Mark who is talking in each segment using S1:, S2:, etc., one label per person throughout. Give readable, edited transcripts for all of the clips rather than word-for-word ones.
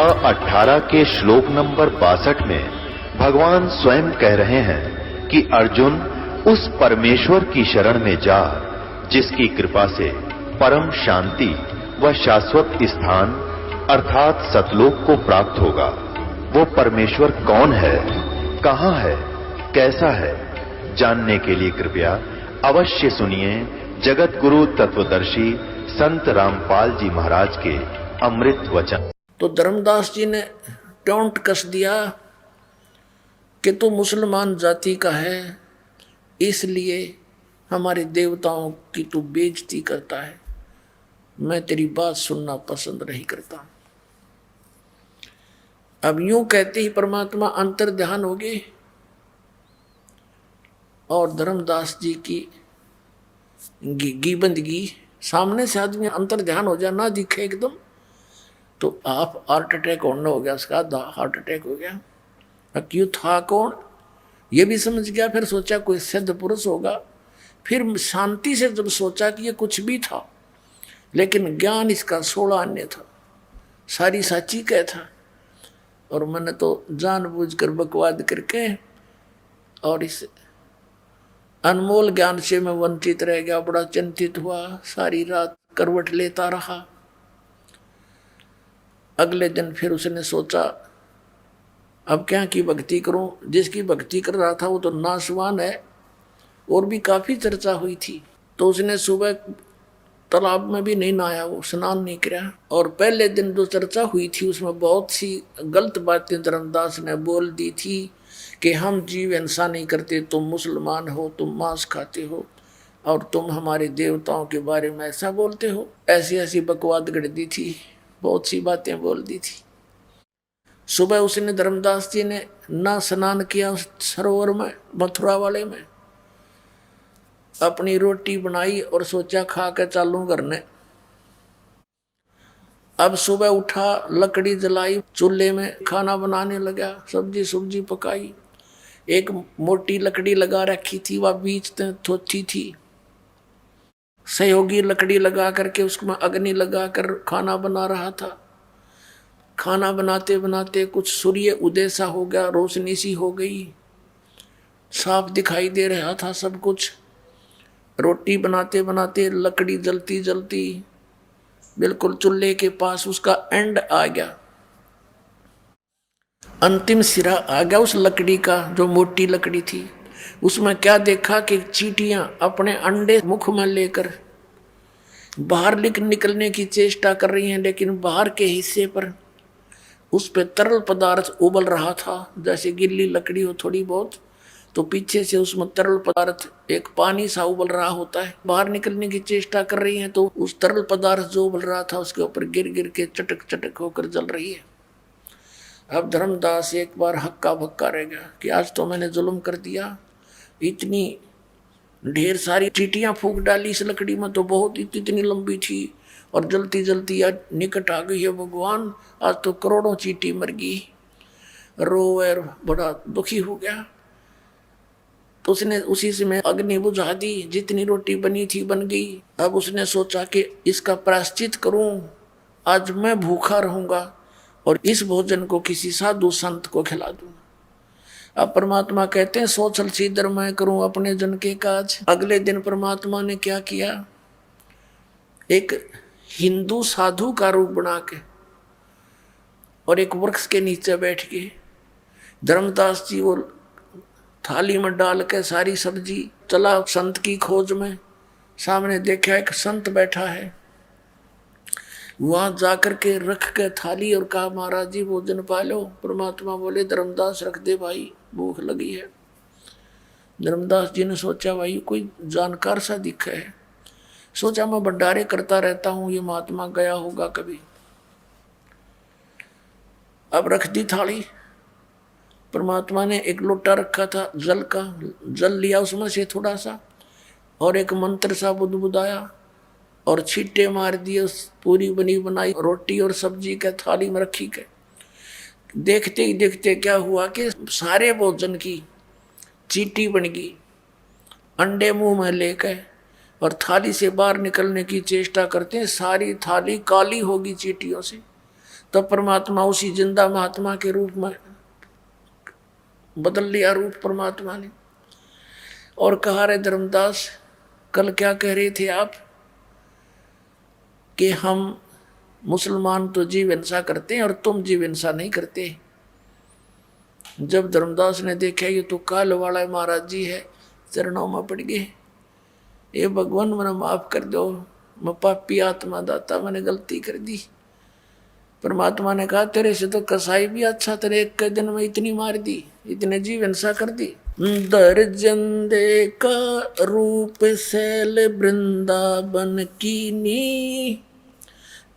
S1: अध्याय 18 के श्लोक नंबर 62 में भगवान स्वयं कह रहे हैं कि अर्जुन उस परमेश्वर की शरण में जा जिसकी कृपा से परम शांति व शाश्वत स्थान अर्थात सतलोक को प्राप्त होगा। वो परमेश्वर कौन है, कहां है, कैसा है, जानने के लिए कृपया अवश्य सुनिए जगत गुरु तत्वदर्शी संत रामपाल जी महाराज के अमृत वचन।
S2: तो धर्मदास जी ने टोंट कस दिया कि तू मुसलमान जाति का है, इसलिए हमारे देवताओं की तू बेइज्जती करता है, मैं तेरी बात सुनना पसंद नहीं करता। अब यूं कहते ही परमात्मा अंतर ध्यान हो गए और धर्मदास जी की बंदगी सामने से आदमी अंतर ध्यान हो जाए ना दिखे एकदम तो आप हार्ट अटैक होना हो गया, उसका हार्ट अटैक हो गया। क्यों था कौन ये भी समझ गया, फिर सोचा कोई सिद्ध पुरुष होगा, फिर शांति से जब सोचा कि ये कुछ भी था लेकिन ज्ञान इसका 16 अन्य था, सारी साची कह था और मैंने तो जानबूझकर बकवाद करके और इस अनमोल ज्ञान से मैं वंचित रह गया। बड़ा चिंतित हुआ, सारी रात करवट लेता रहा। अगले दिन फिर उसने सोचा अब क्या की भक्ति करूं, जिसकी भक्ति कर रहा था वो तो नासवान है और भी काफी चर्चा हुई थी। तो उसने सुबह तालाब में भी नहीं नहाया, वो स्नान नहीं किया और पहले दिन जो चर्चा हुई थी उसमें बहुत सी गलत बातें धर्मदास ने बोल दी थी कि हम जीव हिंसा नहीं करते, तुम मुसलमान हो, तुम मांस खाते हो और तुम हमारे देवताओं के बारे में ऐसा बोलते हो। ऐसी ऐसी बकवाद गढ़ दी थी, बहुत सी बातें बोल दी थी। सुबह उसने धर्मदास जी ने ना स्नान किया सरोवर में, मथुरा वाले में, अपनी रोटी बनाई और सोचा खा के चालू करने। अब सुबह उठा, लकड़ी जलाई, चूल्हे में खाना बनाने लगा, सब्जी सुब्जी पकाई। एक मोटी लकड़ी लगा रखी थी, वह बीच में थोची थी। सहयोगी लकड़ी लगा करके उसमें अग्नि लगा कर खाना बना रहा था। खाना बनाते बनाते कुछ सूर्य उदय सा हो गया, रोशनी सी हो गई, साफ दिखाई दे रहा था सब कुछ। रोटी बनाते बनाते लकड़ी जलती जलती बिल्कुल चूल्हे के पास उसका एंड आ गया, अंतिम सिरा आ गया उस लकड़ी का जो मोटी लकड़ी थी। उसमें क्या देखा कि चींटियां अपने अंडे मुख में लेकर बाहर निकलने की चेष्टा कर रही हैं, लेकिन बाहर के हिस्से पर उस पे तरल पदार्थ उबल रहा था। जैसे गिल्ली लकड़ी हो थोड़ी बहुत तो पीछे से उसमें तरल पदार्थ एक पानी सा उबल रहा होता है, बाहर निकलने की चेष्टा कर रही हैं तो उस तरल पदार्थ जो उबल रहा था उसके ऊपर गिर गिर के चटक चटक होकर जल रही है। अब धर्मदास एक बार हक्का भक्का रह गया कि आज तो मैंने जुल्म कर दिया, इतनी ढेर सारी चींटियां फूंक डाली इस लकड़ी में, तो बहुत इतनी लंबी थी और जलती जलती आज निकट आ गई है भगवान, आज तो करोड़ों चींटी मर गई। रोए बड़ा दुखी हो गया तो उसने उसी से में अग्नि बुझा दी, जितनी रोटी बनी थी बन गई। अब उसने सोचा कि इसका प्रायश्चित करूं, आज मैं भूखा रहूंगा और इस भोजन को किसी साधु संत को खिला दूं। अब परमात्मा कहते हैं सोचल सीधर मैं करूं अपने जन के काज। अगले दिन परमात्मा ने क्या किया, एक हिंदू साधु का रूप बना के और एक वृक्ष के नीचे बैठ के धर्मदास जी वो थाली में डाल के सारी सब्जी चला संत की खोज में। सामने देखा एक संत बैठा है, वहां जाकर के रख के थाली और कहा महाराज जी भोजन पा लो। परमात्मा बोले धर्मदास रख दे भाई, भूख लगी है। धर्मदास जी ने सोचा भाई कोई जानकार सा दिखा है, सोचा मैं भंडारे करता रहता हूं, ये महात्मा गया होगा कभी। अब रख दी थाली, परमात्मा ने एक लोटा रखा था जल का, जल लिया उसमें से थोड़ा सा और एक मंत्र सा बुदबुदाया और छींटे मार दिए उस पूरी बनी बनाई रोटी और सब्जी के थाली में रखी के। देखते ही देखते क्या हुआ कि सारे भोजन की चींटी बन गई, अंडे मुंह में लेकर और थाली से बाहर निकलने की चेष्टा करते हैं, सारी थाली काली होगी चींटियों से। तब परमात्मा उसी जिंदा महात्मा के रूप में बदल लिया रूप परमात्मा ने। और कहा, रे धर्मदास, कल क्या कह रहे थे आप कि हम मुसलमान तो जीव हिंसा करते हैं और तुम जीव हिंसा नहीं करते। जब धर्मदास ने देखा ये तो काल वाला महाराज जी है, चरणों में पड़ गए, ये भगवान मैंने माफ कर दो, मैं पापी आत्मा दाता, मैंने गलती कर दी। परमात्मा ने कहा, तेरे से तो कसाई भी अच्छा, तेरे एक के दिन में इतनी मार दी, इतने जीव हिंसा कर दी। दर्जन दे का रूप शैल वृंदावन कीनी,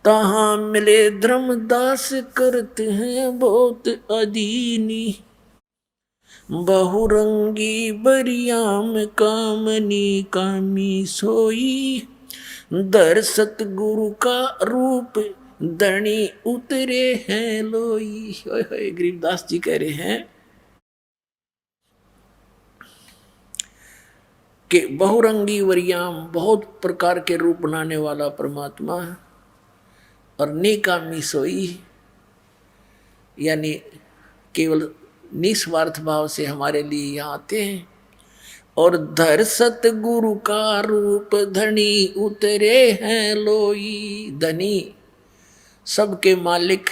S2: तहाँ मिले धर्मदास करते हैं बहुत अदीनी। बहुरंगी बरियाम कामनी कामी सोई, दर सतगुरु का रूप धनी उतरे हैं लोई। गरीबदास जी कह रहे हैं कि बहुरंगी वरियाम, बहुत प्रकार के रूप बनाने वाला परमात्मा, और निकामी सोई यानी केवल निस्वार्थ भाव से हमारे लिए यहाँ आते हैं। और धर सतगुरु का रूप धनी उतरे हैं लोई। धनी, सबके मालिक,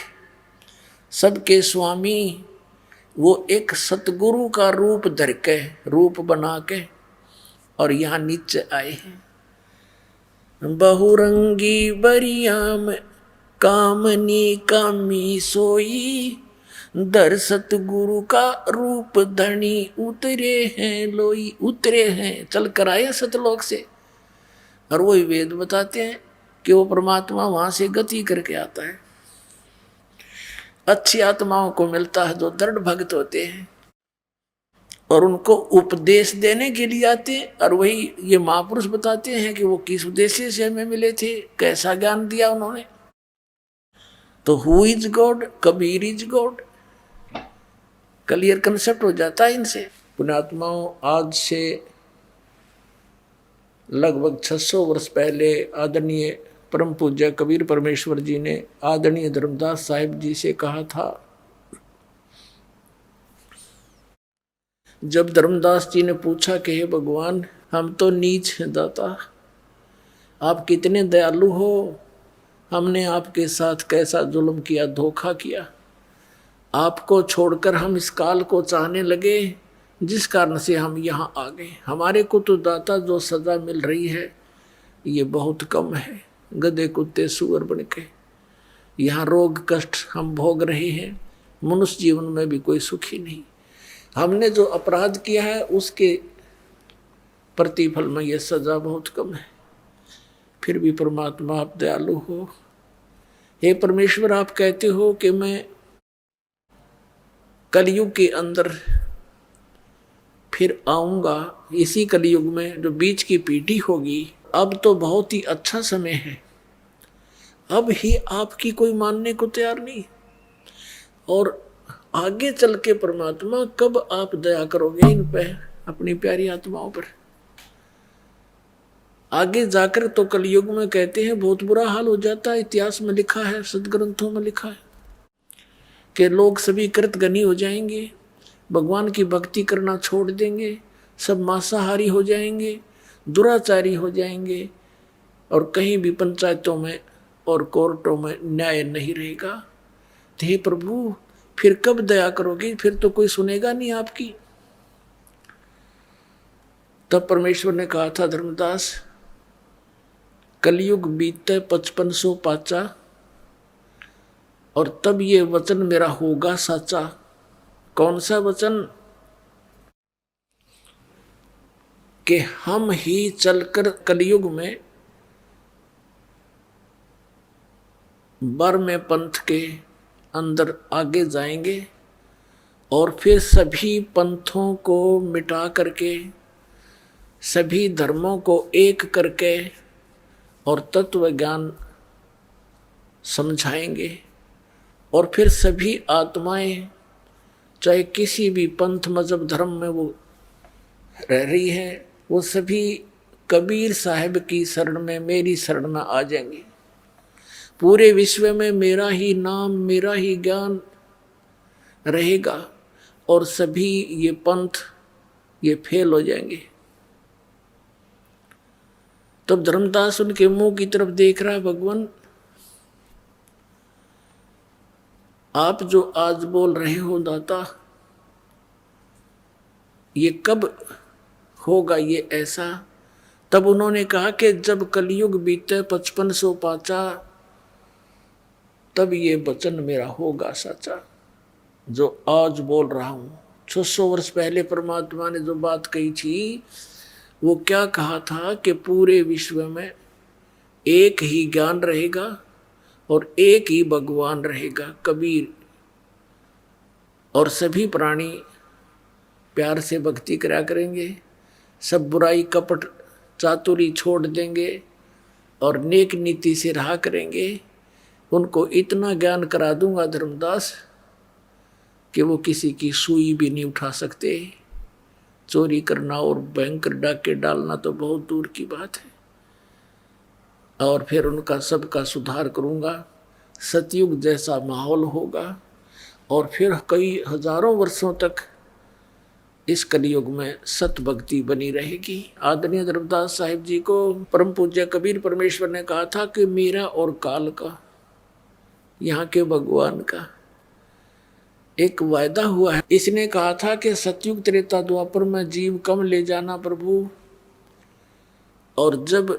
S2: सबके स्वामी, वो एक सतगुरु का रूप धर के, रूप बना के और यहाँ नीचे आए हैं। बहुरंगी बरियाम कामनी कामी सोई, दर सतगुरु का रूप धनी उतरे हैं लोई। उतरे हैं, चल कर आए सतलोक से। और वही वेद बताते हैं कि वो परमात्मा वहां से गति करके आता है। अच्छी आत्माओं को मिलता है जो दृढ़ भक्त होते हैं और उनको उपदेश देने के लिए आते हैं। और वही ये महापुरुष बताते हैं कि वो किस उद्देश्य से हमें मिले थे, कैसा ज्ञान दिया उन्होंने। तो who is God, Kabir is God, clear concept हो जाता है इनसे। पुण्यात्माओं, आज से लगभग 600 वर्ष पहले आदरणीय परम पूज्य कबीर परमेश्वर जी ने आदरणीय धर्मदास साहिब जी से कहा था। जब धर्मदास जी ने पूछा कि हे भगवान, हम तो नीच हैं दाता, आप कितने दयालु हो, हमने आपके साथ कैसा जुल्म किया, धोखा किया, आपको छोड़कर हम इस काल को चाहने लगे, जिस कारण से हम यहाँ आ गए। हमारे को तो दाता जो सजा मिल रही है ये बहुत कम है। गधे कुत्ते सुअर बन के यहाँ रोग कष्ट हम भोग रहे हैं। मनुष्य जीवन में भी कोई सुखी नहीं। हमने जो अपराध किया है उसके प्रतिफल में यह सजा बहुत कम है। फिर भी परमात्मा आप दयालु हो। हे परमेश्वर, आप कहते हो कि मैं कलयुग के अंदर फिर आऊंगा। इसी कलयुग में जो बीच की पीढ़ी होगी, अब तो बहुत ही अच्छा समय है, अब ही आपकी कोई मानने को तैयार नहीं। और आगे चल के परमात्मा कब आप दया करोगे इन पे, अपनी प्यारी आत्माओं पर। आगे जाकर तो कलयुग में कहते हैं बहुत बुरा हाल हो जाता है। इतिहास में लिखा है, सदग्रंथों में लिखा है कि लोग सभी कृतघ्नी हो जाएंगे, भगवान की भक्ति करना छोड़ देंगे, सब मांसाहारी हो जाएंगे, दुराचारी हो जाएंगे, और कहीं भी पंचायतों में और कोर्टों में न्याय नहीं रहेगा। तो हे प्रभु, फिर कब दया करोगे? फिर तो कोई सुनेगा नहीं आपकी। तब परमेश्वर ने कहा था, धर्मदास, कलयुग बीतते 5500 पाचा, और तब ये वचन मेरा होगा सच्चा। कौन सा वचन? कि हम ही चलकर कलयुग में 12वें पंथ के अंदर आगे जाएंगे और फिर सभी पंथों को मिटा करके, सभी धर्मों को एक करके और तत्व ज्ञान समझाएंगे। और फिर सभी आत्माएं, चाहे किसी भी पंथ मजहब धर्म में वो रह रही है, वो सभी कबीर साहब की शरण में, मेरी शरण में आ जाएंगे। पूरे विश्व में मेरा ही नाम, मेरा ही ज्ञान रहेगा और सभी ये पंथ ये फेल हो जाएंगे। तब धर्मदास उनके मुंह की तरफ देख रहा है, भगवान आप जो आज बोल रहे हो दाता, ये कब होगा ये ऐसा? तब उन्होंने कहा कि जब कलयुग बीते 5500 पाचा, तब ये वचन मेरा होगा सच्चा जो आज बोल रहा हूं। 600 वर्ष पहले परमात्मा ने जो बात कही थी, वो क्या कहा था कि पूरे विश्व में एक ही ज्ञान रहेगा और एक ही भगवान रहेगा, कबीर, और सभी प्राणी प्यार से भक्ति करा करेंगे, सब बुराई कपट चातुरी छोड़ देंगे और नेक नीति से रहा करेंगे। उनको इतना ज्ञान करा दूंगा धर्मदास कि वो किसी की सुई भी नहीं उठा सकते। चोरी करना और भयंकर डाके डालना तो बहुत दूर की बात है। और फिर उनका सबका सुधार करूंगा, सतयुग जैसा माहौल होगा और फिर कई हजारों वर्षों तक इस कलयुग में सत भक्ति बनी रहेगी। आदरणीय धर्मदास साहिब जी को परम पूज्य कबीर परमेश्वर ने कहा था कि मेरा और काल का, यहाँ के भगवान का एक वायदा हुआ है। इसने कहा था कि सतयुग त्रेता द्वापर में जीव कम ले जाना प्रभु, और जब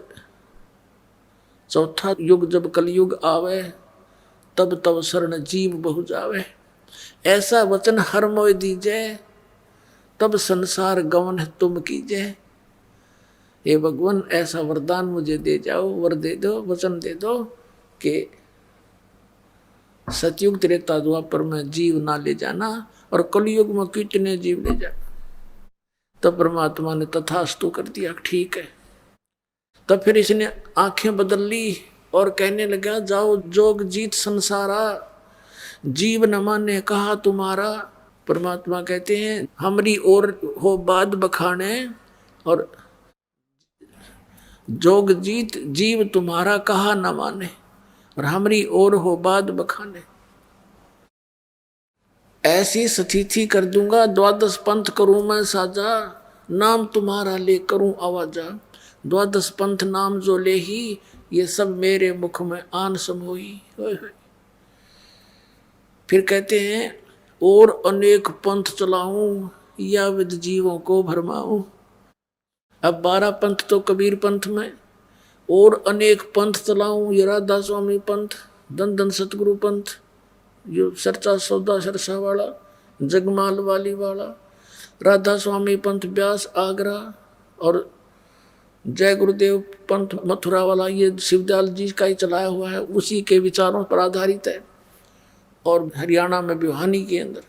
S2: चौथा युग जब कलयुग आवे तब तब शरण जीव बहु जावे। ऐसा वचन हर मोय दीजिए, तब संसार गमन तुम कीजिए। हे भगवान ऐसा वरदान मुझे दे जाओ, वर दे दो, वचन दे दो कि सतयुग त्रेता द्वापर में जीव ना ले जाना और कलयुग में कितने जीव ले जाना। तब परमात्मा ने तथास्तु कर दिया, ठीक है। तब फिर इसने आंखें बदल ली और कहने लगा, जाओ जोग जीत संसारा, जीव न माने कहा तुम्हारा। परमात्मा कहते हैं हमरी ओर हो बाद बखाने और जोग जीत जीव तुम्हारा कहा न माने, और हमरी ओर हो बाद बखाने। ऐसी स्थिति कर दूंगा, द्वादश पंथ करूं मैं साजा, नाम तुम्हारा ले करूं आवाजा। द्वादश पंथ नाम जो ले ही, ये सब मेरे मुख में आन समोई। फिर कहते हैं और अनेक पंथ चलाऊं, या विद जीवों को भरमाऊं। अब 12 पंथ तो कबीर पंथ में, और अनेक पंथ चलाऊं, ये राधा स्वामी पंथ, धन धन सतगुरु पंथ, ये सरचा सौदा सरसा वाला, जगमाल वाली वाला, राधा स्वामी पंथ ब्यास आगरा, और जय गुरुदेव पंथ मथुरा वाला, ये शिवदयाल जी का ही चलाया हुआ है, उसी के विचारों पर आधारित है। और हरियाणा में भिवानी के अंदर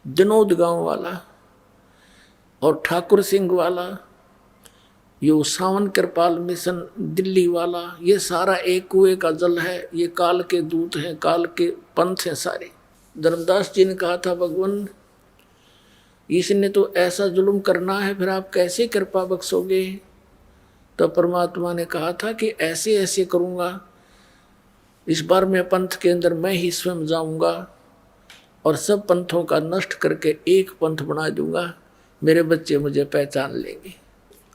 S2: दिनोद गांव वाला और ठाकुर सिंह वाला, ये सावन कृपाल मिशन दिल्ली वाला, ये सारा एक कुएं का जल है। ये काल के दूत हैं, काल के पंथ हैं सारे। धर्मदास जी ने कहा था भगवान इसने तो ऐसा जुल्म करना है, फिर आप कैसे कृपा बख्शोगे? तो परमात्मा ने कहा था कि ऐसे ऐसे करूँगा, इस बार मैं पंथ के अंदर मैं ही स्वयं जाऊंगा और सब पंथों का नष्ट करके एक पंथ बना दूंगा, मेरे बच्चे मुझे पहचान लेंगे।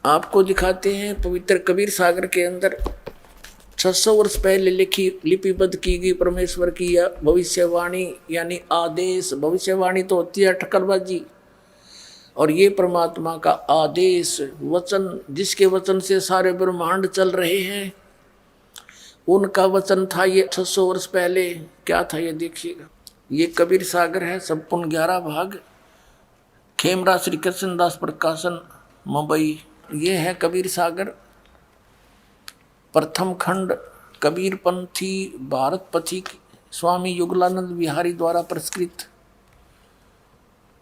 S2: आपको दिखाते हैं पवित्र कबीर सागर के अंदर 600 वर्ष पहले लिपिबद्ध की गई परमेश्वर की भविष्यवाणी, यानी आदेश। भविष्यवाणी तो होती है ठक्करबाजी, और ये परमात्मा का आदेश वचन, जिसके वचन से सारे ब्रह्मांड चल रहे हैं, उनका वचन था ये 600 वर्ष पहले। क्या था ये देखिएगा। ये कबीर सागर है, संपूर्ण 11 भाग, खेमरा श्री कृष्णदास प्रकाशन मुंबई। ये है कबीर सागर, प्रथम खंड कबीर पंथी भारत पथिक स्वामी युगलानंद बिहारी द्वारा पुरस्कृत।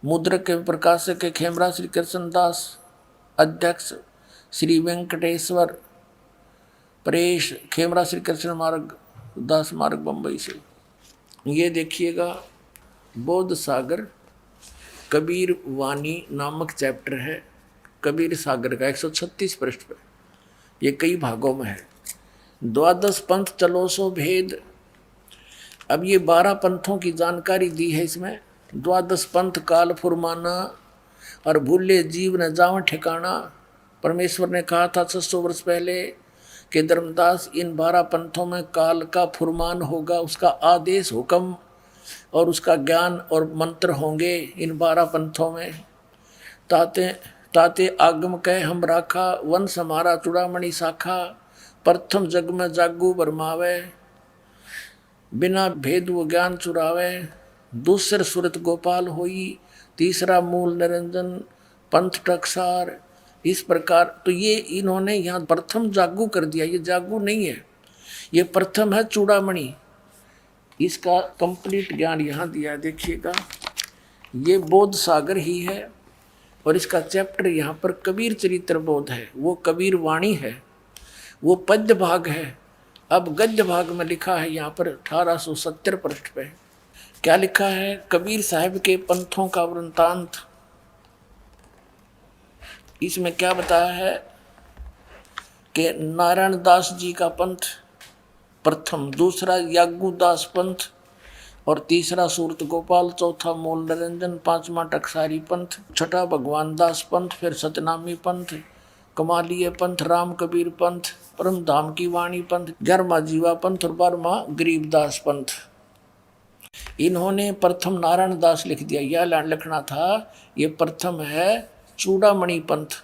S2: मुद्रक के प्रकाशक के खेमरा श्री कृष्णदास, अध्यक्ष श्री वेंकटेश्वर परेश, खेमरा श्री कृष्ण मार्ग दास मार्ग बम्बई से। ये देखिएगा बौद्ध सागर कबीर वाणी नामक चैप्टर है कबीर सागर का, 136 पृष्ठ पर। ये कई भागों में है। द्वादश पंथ चलो सो भेद। अब ये 12 पंथों की जानकारी दी है इसमें। द्वादश पंथ काल फुरमाना और भूले जीव न जाओ ठिकाना। परमेश्वर ने कहा था 600 वर्ष पहले कि धर्मदास इन 12 पंथों में काल का फुरमान होगा, उसका आदेश हुक्म और उसका ज्ञान और मंत्र होंगे इन 12 पंथों में। ताते ताते आगम कह हम राखा, वंश हमारा चूड़ामणि शाखा। प्रथम जग में जागू बरमावे, बिना भेद वो ज्ञान चुरावे। दूसर सुरत गोपाल होई, तीसरा मूल निरंजन पंथ टकसार। इस प्रकार तो ये इन्होंने यहाँ प्रथम जागू कर दिया, ये जागू नहीं है, ये प्रथम है चूड़ामणि। इसका कंप्लीट ज्ञान यहाँ दिया, देखिएगा ये बोध सागर ही है और इसका चैप्टर यहाँ पर कबीर चरित्र बोध है, वो कबीर वाणी है, वो पद्य भाग है। अब गद्य भाग में लिखा है यहाँ पर 1870 पृष्ठ पे क्या लिखा है, कबीर साहब के पंथों का वृंतांत। इसमें क्या बताया है कि नारायण दास जी का पंथ प्रथम, दूसरा यागू दास पंथ और तीसरा सूरत गोपाल, चौथा मूल निरंजन, पांचवा टकसारी पंथ, छठा भगवान दास पंथ, फिर सतनामी पंथ, कमालिय पंथ, राम कबीर पंथ, परम धाम की वाणी पंथ, 11वां जीवा पंथ और 12वां गरीबदास पंथ। इन्होंने प्रथम नारायण दास लिख दिया, यह लिखना था ये प्रथम है चूड़ामणि पंथ।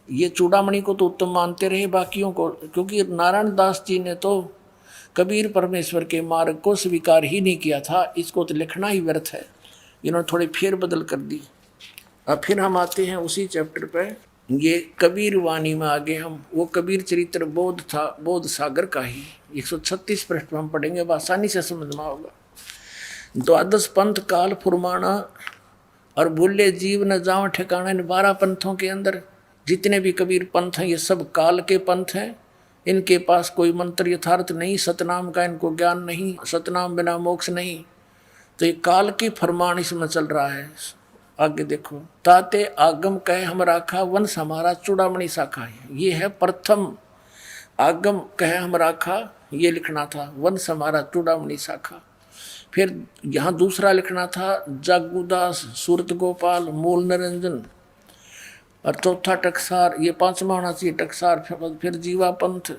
S2: ये चूड़ामणि को तो उत्तम मानते रहे बाकियों को, क्योंकि नारायण दास जी ने तो कबीर परमेश्वर के मार्ग को स्वीकार ही नहीं किया था, इसको तो लिखना ही व्यर्थ है। इन्होंने थोड़ी फेर बदल कर दी। अब फिर हम आते हैं उसी चैप्टर पे, ये कबीर वाणी में आगे हम वो कबीर चरित्र बोध था, बोध सागर का ही 136 पृष्ठ में हम पढ़ेंगे, आसानी से समझ में होगा। द्वादश पंथ काल फुरमाना और भूले जीव न जाओ ठिकाना। इन 12 पंथों के अंदर जितने भी कबीर पंथ हैं ये सब काल के पंथ हैं। इनके पास कोई मंत्र यथार्थ नहीं, सतनाम का इनको ज्ञान नहीं, सतनाम बिना मोक्ष नहीं। तो ये काल की फरमान इसमें चल रहा है। आगे देखो, ताते आगम कहे हम राखा, वंश हमारा चूड़ामणि शाखा है। ये है प्रथम, आगम कहे हम राखा ये लिखना था, वंश हमारा चूड़ामणि शाखा। फिर यहाँ दूसरा लिखना था जागूदास, सूरत गोपाल, मूल निरंजन और चौथा टकसार, ये 5वां होना चाहिए टकसार। फिर जीवा पंथ,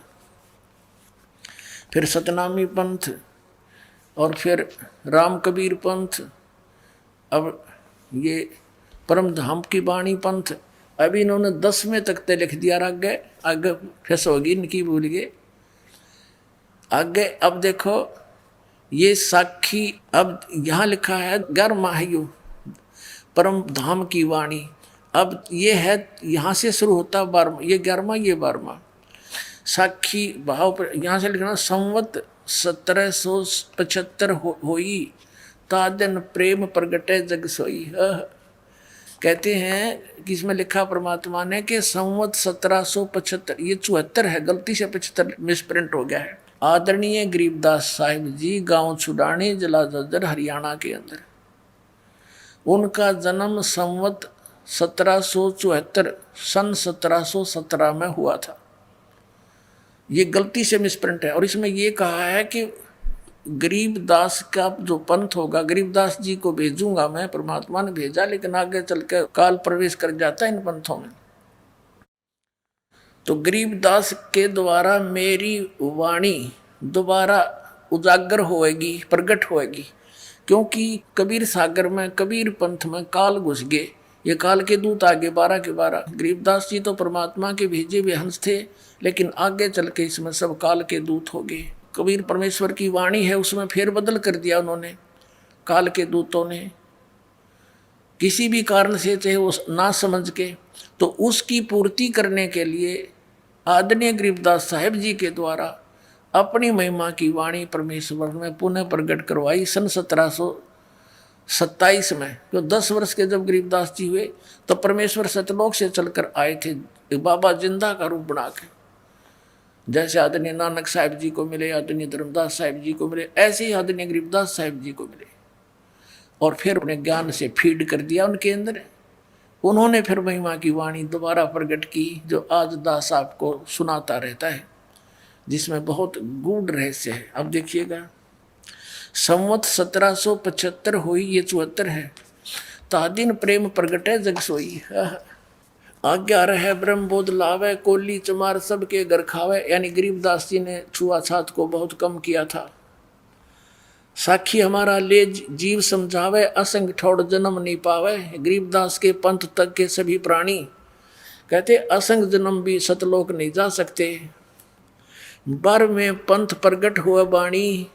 S2: फिर सतनामी पंथ और फिर राम कबीर पंथ। अब ये परम धाम की वाणी पंथ। अभी इन्होंने 10वें तक ते लिख दिया, आगे आगे फैस होगी इनकी भूल गए आगे। अब देखो ये साखी, अब यहाँ लिखा है 11वां परम धाम की वाणी। अब ये है यहाँ से शुरू होता 12वां, ये 11वां ये 12वां। साखी भाव पर यहाँ से लिखना संवत 1775 होई, तादन प्रेम प्रगटे जग सोई। कहते हैं कि इसमें लिखा परमात्मा ने कि संवत 1775, ये 74 है, गलती से 75 मिसप्रिंट हो गया है। आदरणीय गरीबदास साहिब जी, गांव छुड़ानी, जिला जज्जर, हरियाणा के अंदर। उनका जन्म संवत 1774 सन 1717 में हुआ था। ये गलती से मिसप्रिंट है। और इसमें ये कहा है कि गरीबदास का जो पंथ होगा, गरीबदास जी को भेजूंगा मैं, परमात्मा ने भेजा, लेकिन आगे चल के काल प्रवेश कर जाता है इन पंथों में। तो गरीबदास के द्वारा मेरी वाणी दोबारा उजागर होएगी, प्रकट होएगी, क्योंकि कबीर सागर में, कबीर पंथ में काल घुस गए। ये काल के दूत आगे 12 के 12। गरीबदास जी तो परमात्मा के भेजे हुए हंस थे, लेकिन आगे चल के इसमें सब काल के दूत हो गए। कबीर परमेश्वर की वाणी है, उसमें फेर बदल कर दिया उन्होंने, काल के दूतों ने, किसी भी कारण से, चाहे वो ना समझ के। तो उसकी पूर्ति करने के लिए आदरणीय गरीबदास साहिब जी के द्वारा अपनी महिमा की वाणी परमेश्वर में पुनः प्रकट करवाई सन 1727 में। जो 10 वर्ष के जब गरीबदास जी हुए तो परमेश्वर सतलोक से चलकर आए थे, बाबा जिंदा का रूप बना के। जैसे आदरणीय नानक साहिब जी को मिले, आदरणीय धर्मदास साहिब जी को मिले, ऐसे ही आदरणीय गरीबदास साहिब जी को मिले। और फिर अपने ज्ञान से फीड कर दिया उनके अंदर। उन्होंने फिर महिमा की वाणी दोबारा प्रकट की, जो आज दास आपको सुनाता रहता है। जिसमें बहुत गूढ़ रहस्य है। अब देखिएगा, संवत 1775 हुई, ये 74 है। तादिन प्रेम प्रगटे जग सोई, आज्ञा रहे ब्रह्म बोध लावे, कोली चमार सबके घर खावे। यानी गरीबदास जी ने छुआछात को बहुत कम किया था। साखी हमारा ले जीव समझावे, असंग ठोड़ जन्म नहीं पावे। गरीबदास के पंथ तक के सभी प्राणी कहते असंग जन्म भी सतलोक नहीं जा सकते। बर में पंथ प्रगट हुआ बाणी,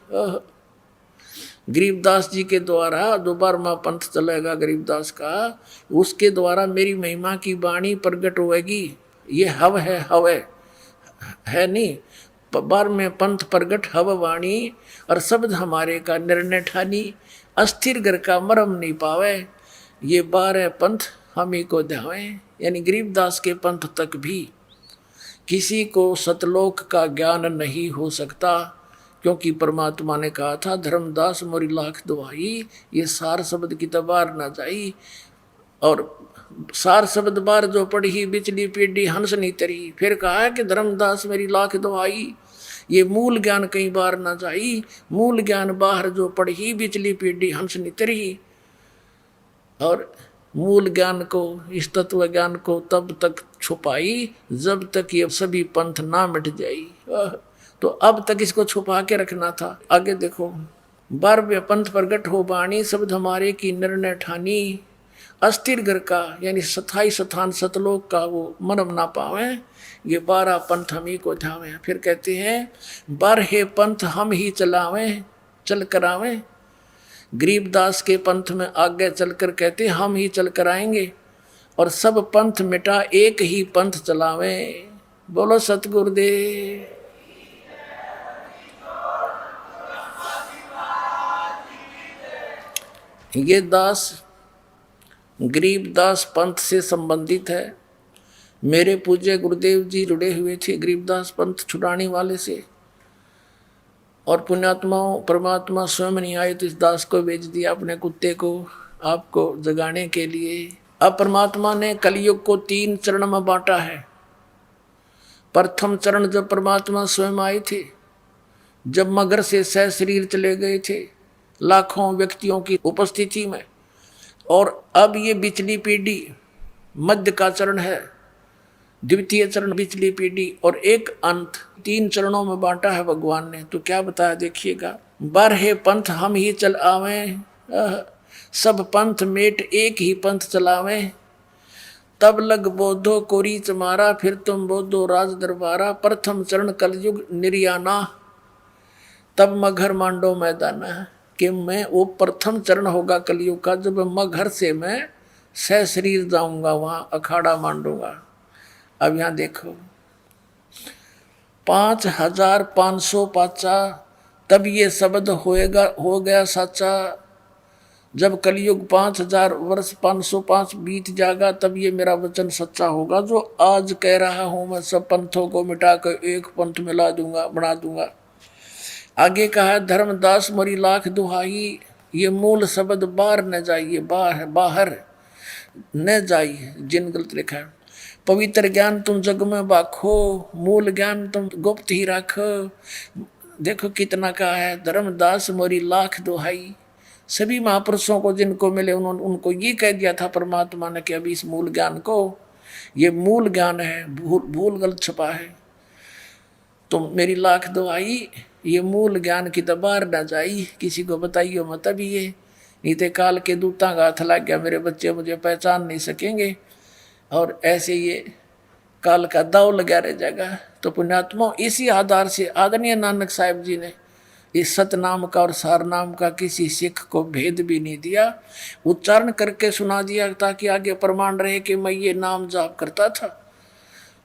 S2: गरीबदास जी के द्वारा जो 12वां पंथ चलेगा गरीबदास का, उसके द्वारा मेरी महिमा की वाणी प्रगट होएगी। ये हव है नहीं, 12वें पंथ प्रगट हव वाणी, और शब्द हमारे का निर्णय ठानी, अस्थिर घर का मरम नहीं पावे। ये 12 पंथ हम ही को ध्यावे। यानी गरीबदास के पंथ तक भी किसी को सतलोक का ज्ञान नहीं हो सकता, क्योंकि परमात्मा ने कहा था धर्मदास मोरी लाख दुहाई, ये सार शब्द की तबार ना जाई। और सार शब्द बार जो पढ़ी बिचली पीढ़ी हंस नहीं तरी। फिर कहा है कि धर्मदास मेरी लाख दुहाई, ये मूल ज्ञान कई बार ना जाई। मूल ज्ञान बाहर जो पढ़ी बिचली पीढ़ी हंस नहीं तरी। और मूल ज्ञान को, इस तत्व ज्ञान को तब तक छुपाई जब तक ये सभी पंथ ना मिट जाई। तो अब तक इसको छुपा के रखना था। आगे देखो, 12वें पंथ प्रगट हो बाणी, शब्द हमारे की निर्णय ठानी, अस्थिर घर का यानी स्थाई स्थान सतलोक का वो मरम ना पावे। ये 12 पंथ हम ही को ध्यावे। फिर कहते हैं 12 पंथ हम ही चलावे चल करावे। गरीबदास के पंथ में आगे चलकर कहते हम ही चल कराएंगे, और सब पंथ मिटा एक ही पंथ चलावे। बोलो सतगुरुदेव। ये दास गरीबदास पंथ से संबंधित है। मेरे पूज्य गुरुदेव जी जुड़े हुए थे गरीबदास पंथ छुड़ाने वाले से, और पुण्यात्माओं परमात्मा स्वयं नहीं आए तो इस दास को भेज दिया अपने कुत्ते को आपको जगाने के लिए। अब परमात्मा ने कलयुग को 3 चरण में बांटा है। प्रथम चरण जब परमात्मा स्वयं आए थे, जब मगर से सह शरीर चले गए थे लाखों व्यक्तियों की उपस्थिति में, और अब ये बिचली पीढ़ी मध्य का चरण है, द्वितीय चरण बिचली पीढ़ी, और एक अंत। 3 चरणों में बांटा है भगवान ने। तो क्या बताया देखिएगा, 12 पंथ हम ही चल आवे, सब पंथ मेट एक ही पंथ चलावे। तब लग बोधो कोरी चमारा, फिर तुम बोधो राज दरबारा। प्रथम चरण कलयुग निर्याना, तब मगर मांडो मैदाना। कि मैं वो प्रथम चरण होगा कलयुग का, जब मगर से मैं सह शरीर जाऊंगा, वहां अखाड़ा मांडूंगा। अब यहां देखो 5500 पाचा, तब ये शब्द हो गया साचा। जब कलयुग 5000 वर्ष 505 बीत जाएगा, तब ये मेरा वचन सच्चा होगा जो आज कह रहा हूं। मैं सब पंथों को मिटा कर एक पंथ मिला दूंगा, बना दूंगा। आगे कहा धर्मदास मोरी लाख दुहाई, ये मूल शब्द बाहर न जाइए, बाहर न जाइए। जिन गलत लिखा है, पवित्र ज्ञान तुम जग में बाखो, मूल ज्ञान तुम गुप्त ही रखो। देखो कितना कहा है, धर्मदास मोरी लाख दुहाई। सभी महापुरुषों को जिनको मिले उनको ये कह दिया था परमात्मा ने कि अभी इस मूल ज्ञान को, ये मूल ज्ञान है, भूल गलत छपा है। तुम मेरी लाख दुहाई, ये मूल ज्ञान की दबार न जाई, किसी को बताइयो मत। अभी ये नीते काल के दूता का हाथ लग गया, मेरे बच्चे मुझे पहचान नहीं सकेंगे, और ऐसे ये काल का दाव लगा रह जाएगा। तो पुण्यात्मा इसी आधार से आदरणीय नानक साहिब जी ने इस सतनाम का और सार नाम का किसी सिख को भेद भी नहीं दिया, उच्चारण करके सुना दिया ताकि आगे प्रमाण रहे कि मैं ये नाम जाप करता था।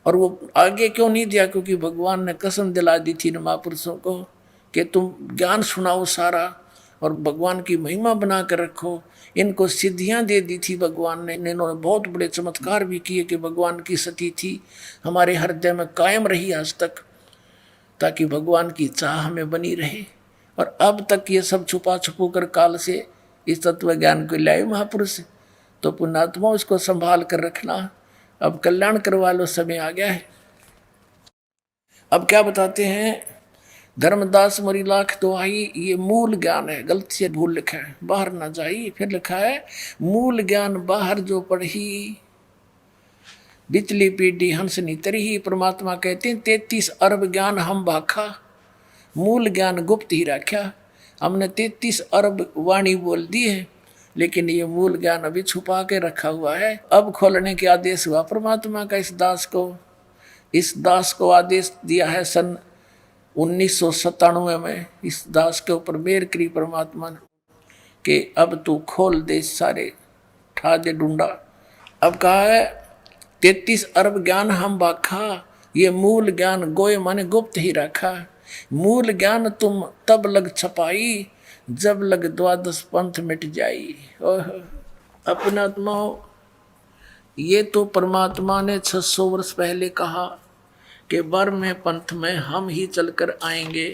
S2: और वो आगे क्यों नहीं दिया, क्योंकि भगवान ने कसम दिला दी थी महापुरुषों को कि तुम ज्ञान सुनाओ सारा और भगवान की महिमा बना कर रखो। इनको सिद्धियां दे दी थी भगवान ने। इन्होंने बहुत बड़े चमत्कार भी किए कि भगवान की सती थी हमारे हृदय में कायम रही आज तक, ताकि भगवान की चाह हमें बनी रहे। और अब तक ये सब छुपा छुपू कर काल से इस तत्व ज्ञान को लाए महापुरुष। तो पुण्यात्मा इसको संभाल कर रखना। अब कल्याण करवा लो, समय आ गया है। अब क्या बताते हैं धर्मदास मरी लाख दुहाई, ये मूल ज्ञान है, गलती से भूल लिखा है, बाहर ना जाई। फिर लिखा है मूल ज्ञान बाहर जो पढ़ी, बिचली पीढ़ी हंस नी तरही। परमात्मा कहते हैं 33 अरब ज्ञान हम भाखा, मूल ज्ञान गुप्त ही रखा। हमने 33 अरब वाणी बोल दी है, लेकिन ये मूल ज्ञान अभी छुपा के रखा हुआ है। अब खोलने के आदेश हुआ परमात्मा का इस दास को। इस दास को आदेश दिया है सन 1997 में। इस दास के ऊपर मेहर करी परमात्मा ने कि अब तू खोल दे सारे ठा दे ढूंढा। अब कहा है 33 अरब ज्ञान हम बाखा, ये मूल ज्ञान गोए माने गुप्त ही रखा। मूल ज्ञान तुम तब लग छपाई, जब लग द्वादश पंथ मिट जाई। अपना आत्मा, ये तो परमात्मा ने 600 वर्ष पहले कहा कि वर में पंथ में हम ही चलकर आएंगे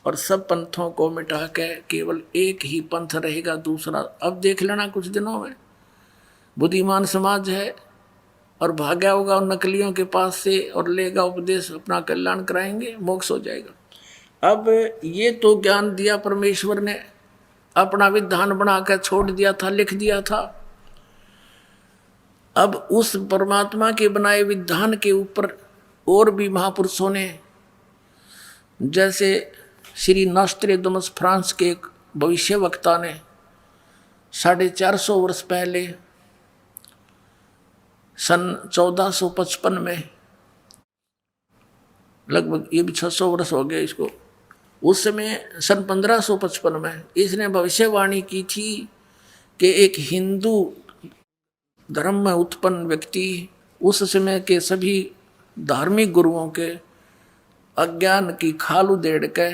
S2: और सब पंथों को मिटा के केवल एक ही पंथ रहेगा, दूसरा। अब देख लेना कुछ दिनों में बुद्धिमान समाज है और भाग्या होगा उन नकलियों के पास से और लेगा उपदेश, अपना कल्याण कराएंगे, मोक्ष हो जाएगा। अब ये तो ज्ञान दिया परमेश्वर ने, अपना विधान बनाकर छोड़ दिया था, लिख दिया था। अब उस परमात्मा के बनाए विधान के ऊपर और भी महापुरुषों ने, जैसे श्री नॉस्ट्रेडमस फ्रांस के एक भविष्य वक्ता ने 450 वर्ष पहले सन 1455 में, लगभग ये भी 600 वर्ष हो गए इसको, उस समय सन 1555 में इसने भविष्यवाणी की थी कि एक हिंदू धर्म में उत्पन्न व्यक्ति उस समय के सभी धार्मिक गुरुओं के अज्ञान की खाल उधेड़ के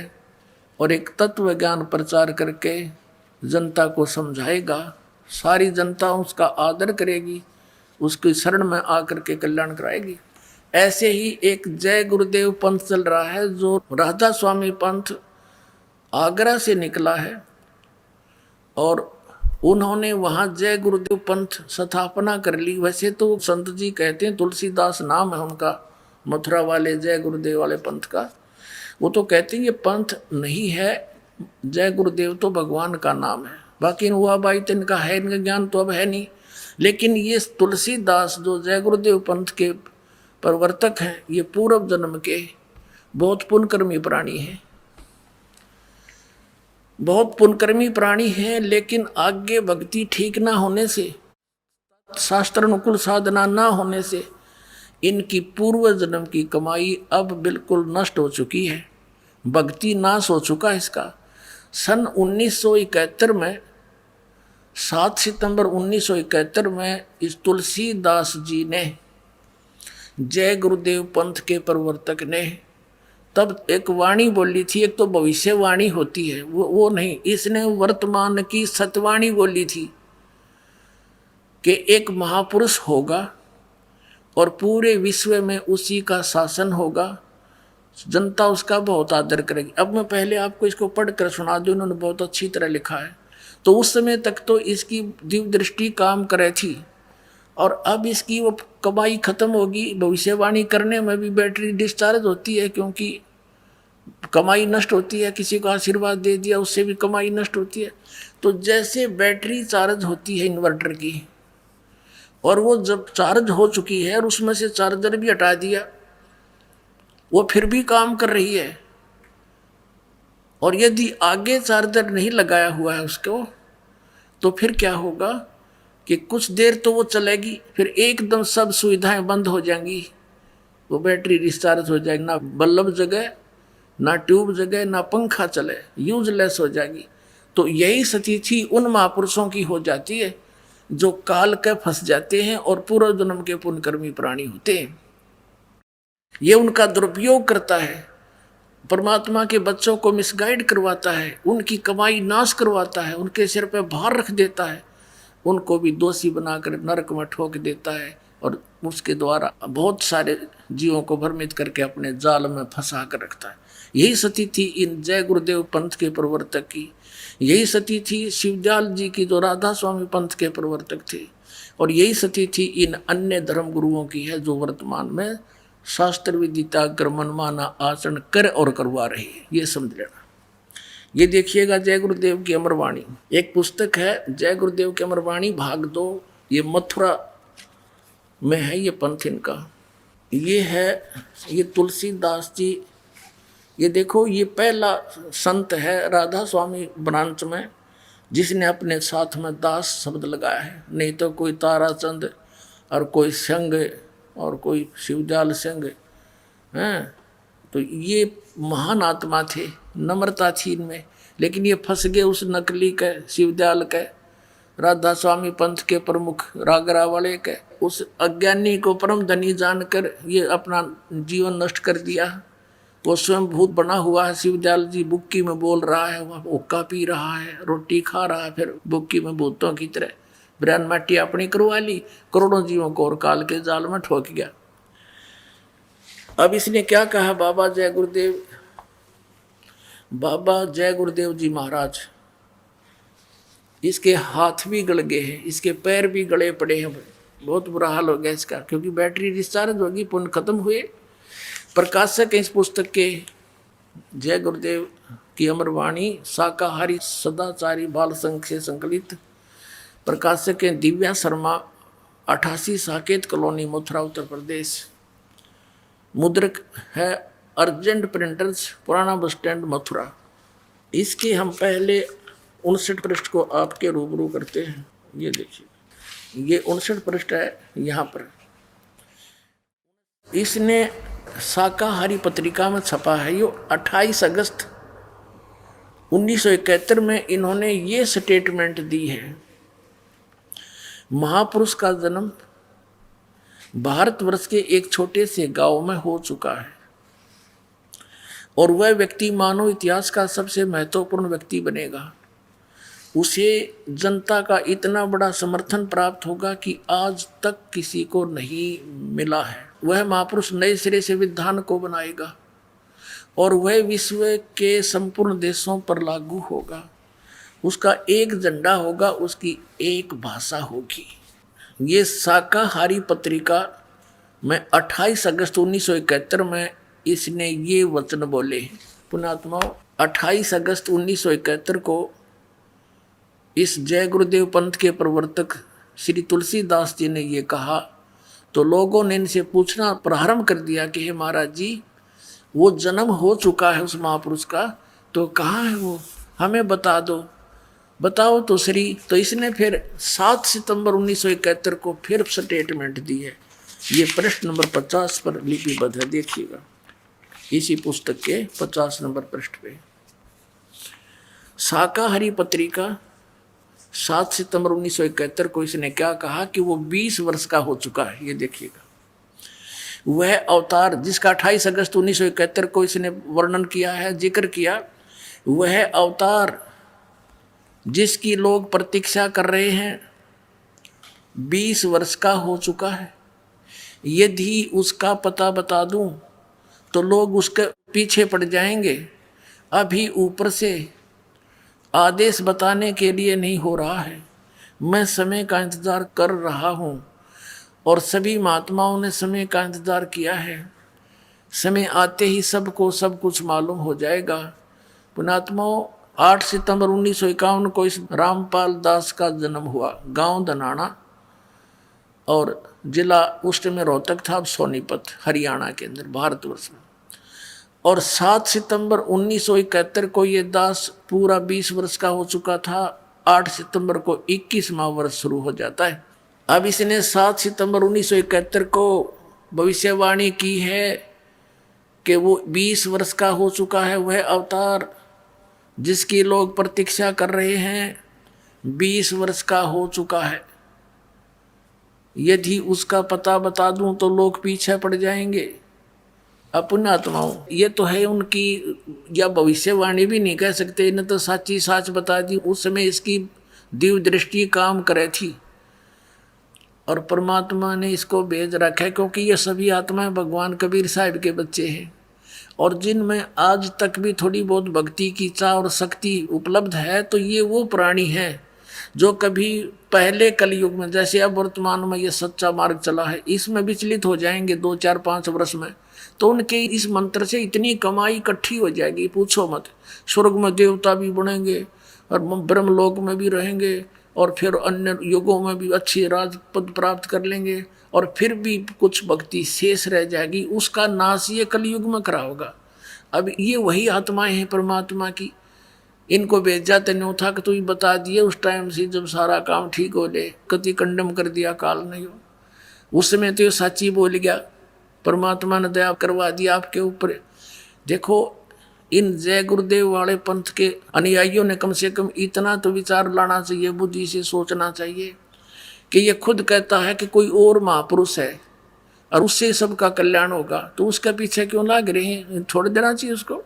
S2: और एक तत्व ज्ञान प्रचार करके जनता को समझाएगा। सारी जनता उसका आदर करेगी, उसकी शरण में आकर के कल्याण कराएगी। ऐसे ही एक जय गुरुदेव पंथ चल रहा है, जो राधा स्वामी पंथ आगरा से निकला है और उन्होंने वहाँ जय गुरुदेव पंथ स्थापना कर ली। वैसे तो संत जी कहते हैं, तुलसीदास नाम है उनका, मथुरा वाले जय गुरुदेव वाले पंथ का। वो तो कहते हैं ये पंथ नहीं है, जय गुरुदेव तो भगवान का नाम है। बाकी हुआ भाई तो इनका है, इनका ज्ञान तो अब है नहीं। लेकिन ये तुलसीदास जो जय गुरुदेव पंथ के प्रवर्तक हैं, ये पूर्व जन्म के बहुत पुण्यकर्मी प्राणी हैं, बहुत पुण्यकर्मी प्राणी हैं। लेकिन आगे भक्ति ठीक ना होने से, शास्त्र अनुकूल साधना ना होने से इनकी पूर्व जन्म की कमाई अब बिल्कुल नष्ट हो चुकी है, भक्ति नाश हो चुका है इसका। सन 1971 में 7 सितंबर 1971 में इस तुलसीदास जी ने, जय गुरुदेव पंथ के प्रवर्तक ने, तब एक वाणी बोली थी। एक तो भविष्यवाणी होती है, वो नहीं, इसने वर्तमान की सतवाणी बोली थी कि एक महापुरुष होगा और पूरे विश्व में उसी का शासन होगा, जनता उसका बहुत आदर करेगी। अब मैं पहले आपको इसको पढ़कर सुना दूं, उन्होंने बहुत अच्छी तरह लिखा है। तो उस समय तक तो इसकी दिव्य दृष्टि काम करे थी और अब इसकी वो कमाई खत्म होगी। भविष्यवाणी करने में भी बैटरी डिस्चार्ज होती है, क्योंकि कमाई नष्ट होती है। किसी को आशीर्वाद दे दिया, उससे भी कमाई नष्ट होती है। तो जैसे बैटरी चार्ज होती है इन्वर्टर की, और वो जब चार्ज हो चुकी है और उसमें से चार्जर भी हटा दिया, वो फिर भी काम कर रही है। और यदि आगे चार्जर नहीं लगाया हुआ है उसको, तो फिर क्या होगा कि कुछ देर तो वो चलेगी, फिर एकदम सब सुविधाएं बंद हो जाएंगी, वो बैटरी डिस्चार्ज हो जाएगी, ना बल्ब जगे, ना ट्यूब जगे, ना पंखा चले, यूजलेस हो जाएगी। तो यही स्थिति उन महापुरुषों की हो जाती है जो काल के फंस जाते हैं और पूर्व जन्म के पुण्यकर्मी प्राणी होते हैं। ये उनका दुरुपयोग करता है, परमात्मा के बच्चों को मिसगाइड करवाता है, उनकी कमाई नाश करवाता है, उनके सिर पे भार रख देता है, उनको भी दोषी बनाकर नरक में ठोक देता है और उसके द्वारा बहुत सारे जीवों को भ्रमित करके अपने जाल में फंसा कर रखता है। यही स्थिति थी इन जय गुरुदेव पंथ के प्रवर्तक की, यही स्थिति थी शिवदयाल जी की जो राधा स्वामी पंथ के प्रवर्तक थे, और यही स्थिति थी इन अन्य धर्म गुरुओं की है जो वर्तमान में शास्त्र विदिता कर मन माना आचरण कर और करवा रही है, ये समझ लेना। ये देखिएगा जय गुरुदेव की अमरवाणी, एक पुस्तक है जय गुरुदेव की अमरवाणी भाग 2, ये मथुरा में है ये पंथ इनका। ये है ये तुलसीदास जी, ये देखो ये पहला संत है राधा स्वामी ब्रांच में जिसने अपने साथ में दास शब्द लगाया है, नहीं तो कोई ताराचंद और कोई संग और कोई शिवजाल संग हैं। तो ये महान आत्मा थे, नम्रता थी इनमें, लेकिन ये फंस गए उस नकली के शिवजाल के राधा स्वामी पंथ के प्रमुख रागरा वाले के, उस अज्ञानी को परम धनी जानकर ये अपना जीवन नष्ट कर दिया। वो स्वयं भूत बना हुआ है, शिवजाल जी बुक्की में बोल रहा है, वह ओक्का पी रहा है, रोटी खा रहा है, फिर बुक्की में भूतों की तरह ब्रैन माटी अपनी करवा ली, करोड़ों जीवों को और काल के जाल में ठोक गया। अब इसने क्या कहा, बाबा जय गुरुदेव, बाबा जय गुरुदेव जी महाराज, इसके हाथ भी गल गए हैं, इसके पैर भी गले पड़े हैं, बहुत बुरा हाल हो गया इसका, क्योंकि बैटरी डिस्चार्ज होगी, पुण्य खत्म हुए। प्रकाशक इस पुस्तक के जय गुरुदेव की अमरवाणी शाकाहारी सदाचारी बाल संघ से संकलित, प्रकाशक हैं दिव्या शर्मा, 88 साकेत कॉलोनी मथुरा उत्तर प्रदेश। मुद्रक है अर्जेंट प्रिंटर्स पुराना बस स्टैंड मथुरा। इसके हम पहले 59 पृष्ठ को आपके रूबरू करते हैं। ये देखिए ये 59 पृष्ठ है, यहाँ पर इसने शाकाहारी पत्रिका में छपा है। ये 28 अगस्त 1971 में इन्होंने ये स्टेटमेंट दी है, महापुरुष का जन्म भारतवर्ष के एक छोटे से गांव में हो चुका है और वह व्यक्ति मानव इतिहास का सबसे महत्वपूर्ण व्यक्ति बनेगा। उसे जनता का इतना बड़ा समर्थन प्राप्त होगा कि आज तक किसी को नहीं मिला है। वह महापुरुष नए सिरे से विधान को बनाएगा और वह विश्व के संपूर्ण देशों पर लागू होगा। उसका एक झंडा होगा, उसकी एक भाषा होगी। ये शाकाहारी पत्रिका में 28 अगस्त 1971 में इसने ये वचन बोले। पुण्यात्माओं, 28 अगस्त 1971 को इस जय गुरुदेव पंथ के प्रवर्तक श्री तुलसीदास जी ने ये कहा, तो लोगों ने इनसे पूछना प्रारंभ कर दिया कि हे महाराज जी, वो जन्म हो चुका है उस महापुरुष का, तो कहाँ है वो, हमें बता दो, बताओ तो श्री। तो इसने फिर 7 सितंबर 1971 को फिर स्टेटमेंट दी है। ये पृष्ठ नंबर 50 पर लिपिबद्ध है, देखिएगा इसी पुस्तक के 50 नंबर पृष्ठ पे। शाकाहारी पत्रिका 7 सितंबर 1971 को इसने क्या कहा कि वो 20 वर्ष का हो चुका है। ये देखिएगा वह अवतार जिसका 28 अगस्त 1971 को इसने वर्णन किया है, जिक्र किया, वह अवतार जिसकी लोग प्रतीक्षा कर रहे हैं 20 वर्ष का हो चुका है। यदि उसका पता बता दूं तो लोग उसके पीछे पड़ जाएंगे। अभी ऊपर से आदेश बताने के लिए नहीं हो रहा है, मैं समय का इंतजार कर रहा हूँ और सभी महात्माओं ने समय का इंतजार किया है। समय आते ही सबको सब कुछ मालूम हो जाएगा। पुण्यात्माओं, 8 सितंबर 1951 को इस रामपाल दास का जन्म हुआ, गांव धनाना और जिला उस समय रोहतक था, अब सोनीपत हरियाणा के अंदर भारतवर्ष में। और 7 सितंबर 1971 को ये दास पूरा 20 वर्ष का हो चुका था। 8 सितंबर को 21वां वर्ष शुरू हो जाता है। अब इसने 7 सितंबर 1971 को भविष्यवाणी की है कि वो 20 वर्ष का हो चुका है, वह अवतार जिसकी लोग प्रतीक्षा कर रहे हैं 20 वर्ष का हो चुका है। यदि उसका पता बता दूं तो लोग पीछे पड़ जाएंगे। अपने आत्माओं, ये तो है उनकी, या भविष्यवाणी भी नहीं कह सकते, इन्हें तो साची साच बता दी। उस समय इसकी दिव्य दृष्टि काम करे थी और परमात्मा ने इसको भेज रखा है, क्योंकि ये सभी आत्माएं भगवान कबीर साहिब के बच्चे हैं और जिनमें आज तक भी थोड़ी बहुत भक्ति की चाह और शक्ति उपलब्ध है। तो ये वो प्राणी हैं जो कभी पहले कलयुग में, जैसे अब वर्तमान में ये सच्चा मार्ग चला है, इसमें विचलित हो जाएंगे 2 4 5 वर्ष में, तो उनके इस मंत्र से इतनी कमाई इकट्ठी हो जाएगी, पूछो मत। स्वर्ग में देवता भी बनेंगे और ब्रह्मलोक में भी रहेंगे, और फिर अन्य युगों में भी अच्छी राजपद प्राप्त कर लेंगे, और फिर भी कुछ भक्ति शेष रह जाएगी, उसका नाश ये कलयुग में करा होगा। अब ये वही आत्माएं हैं परमात्मा की, इनको भेजा तेन्यो था कि तू ही बता दिए उस टाइम से जब सारा काम ठीक हो ले, कति कंडम कर दिया काल नहीं हो, उस समय तो ये साची बोल गया, परमात्मा ने दया करवा दिया आपके ऊपर। देखो इन जय गुरुदेव वाले पंथ के अनुयायियों ने कम से कम इतना तो विचार लाना चाहिए, बुद्धि से सोचना चाहिए कि ये खुद कहता है कि कोई और महापुरुष है और उससे सबका कल्याण होगा, तो उसके पीछे क्यों लाग रहे हैं? छोड़ देना चाहिए उसको।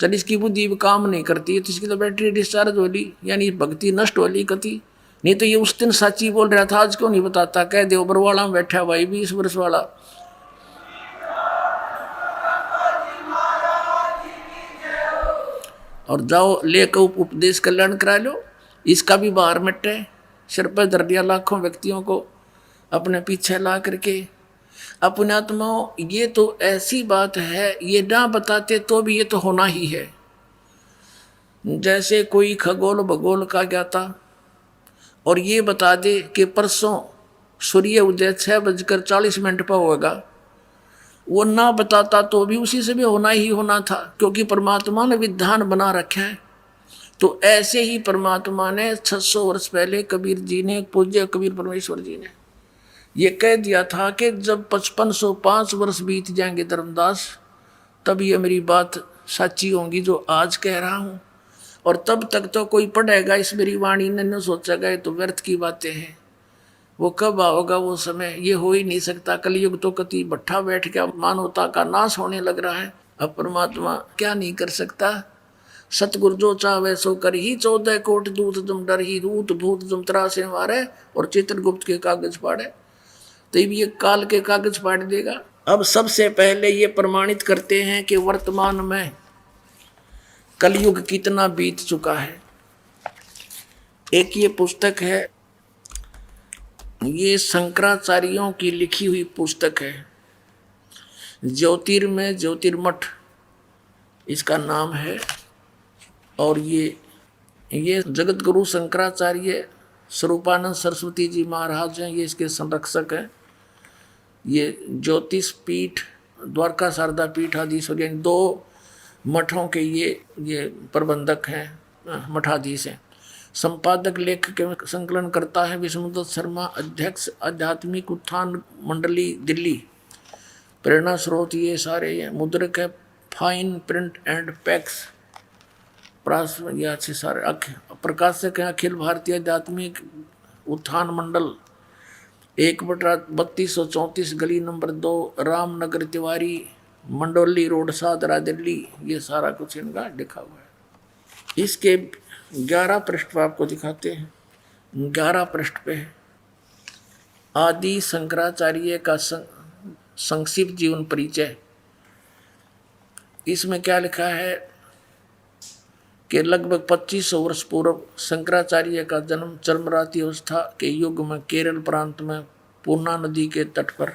S2: चल इसकी बुद्धि काम नहीं करती है तो इसकी तो बैटरी डिस्चार्ज हो ली, यानी भक्ति नष्ट हो ली कति। नहीं तो ये उस दिन साची बोल रहा था, आज क्यों नहीं बताता? कह दे बरवाड़ा में बैठा भाई 20 वर्ष वाला, और जाओ लेकर उपदेश कल्याण करा लो, इसका भी बाहर मिटे, सिर पर धर दिया लाखों व्यक्तियों को अपने पीछे ला करके। अपने आत्माओं ये तो ऐसी बात है, ये ना बताते तो भी ये तो होना ही है। जैसे कोई खगोल भगोल का ज्ञाता और ये बता दे कि परसों सूर्य उदय 6:40 पर होगा, वो ना बताता तो भी उसी से भी होना ही होना था, क्योंकि परमात्मा ने विधान बना रखा है। तो ऐसे ही परमात्मा ने 600 वर्ष पहले कबीर जी ने, पूज्य कबीर परमेश्वर जी ने ये कह दिया था कि जब 5505 वर्ष बीत जाएंगे धर्मदास, तब ये मेरी बात सच्ची होंगी जो आज कह रहा हूँ, और तब तक तो कोई पढ़ेगा इस मेरी वाणी ने न सोचेगा ये तो व्यर्थ की बातें हैं। वो कब आओगा वो समय, ये हो ही नहीं सकता। कलयुग तो कति भट्ठा बैठ गया, मानवता का नाश होने लग रहा है। अब परमात्मा क्या नहीं कर सकता? सतगुरु जो चाहे सो कर ही, 14 कोट दूत जम डर ही, दूत भूत जम त्रासे मारे, और चित्रगुप्त के कागज फाड़े, तो ये काल के कागज फाड़ देगा। अब सबसे पहले ये प्रमाणित करते हैं कि वर्तमान में कलयुग कितना बीत चुका है। एक ये पुस्तक है, ये शंकराचार्यों की लिखी हुई पुस्तक है, ज्योतिर्मय ज्योतिर्मठ इसका नाम है, और ये जगत गुरु शंकराचार्य स्वरूपानंद सरस्वती जी महाराज हैं, ये इसके संरक्षक हैं। ये ज्योतिष पीठ, द्वारका शारदा पीठ आदि यानी 2 मठों के ये प्रबंधक हैं, मठाधीश हैं। संपादक लेख के संकलन करता है विष्णुदत्त शर्मा, अध्यक्ष आध्यात्मिक उत्थान मंडली दिल्ली। प्रेरणा स्रोत ये सारे ये मुद्रक है फाइन प्रिंट एंड पैक्स, प्रास ये अच्छे सारे प्रकाशक हैं अखिल भारतीय आध्यात्मिक उत्थान मंडल, 1/3234 गली नंबर 2 रामनगर तिवारी मंडोली रोड सादरा दिल्ली। ये सारा कुछ इनका लिखा हुआ है। इसके 11 पृष्ठ पर आपको दिखाते हैं। 11 पृष्ठ पे आदि शंकराचार्य का संक्षिप्त जीवन परिचय। इसमें क्या लिखा है कि लगभग 2500 वर्ष पूर्व शंकराचार्य का जन्म चरमराती अवस्था के युग में केरल प्रांत में पूर्णा नदी के तट पर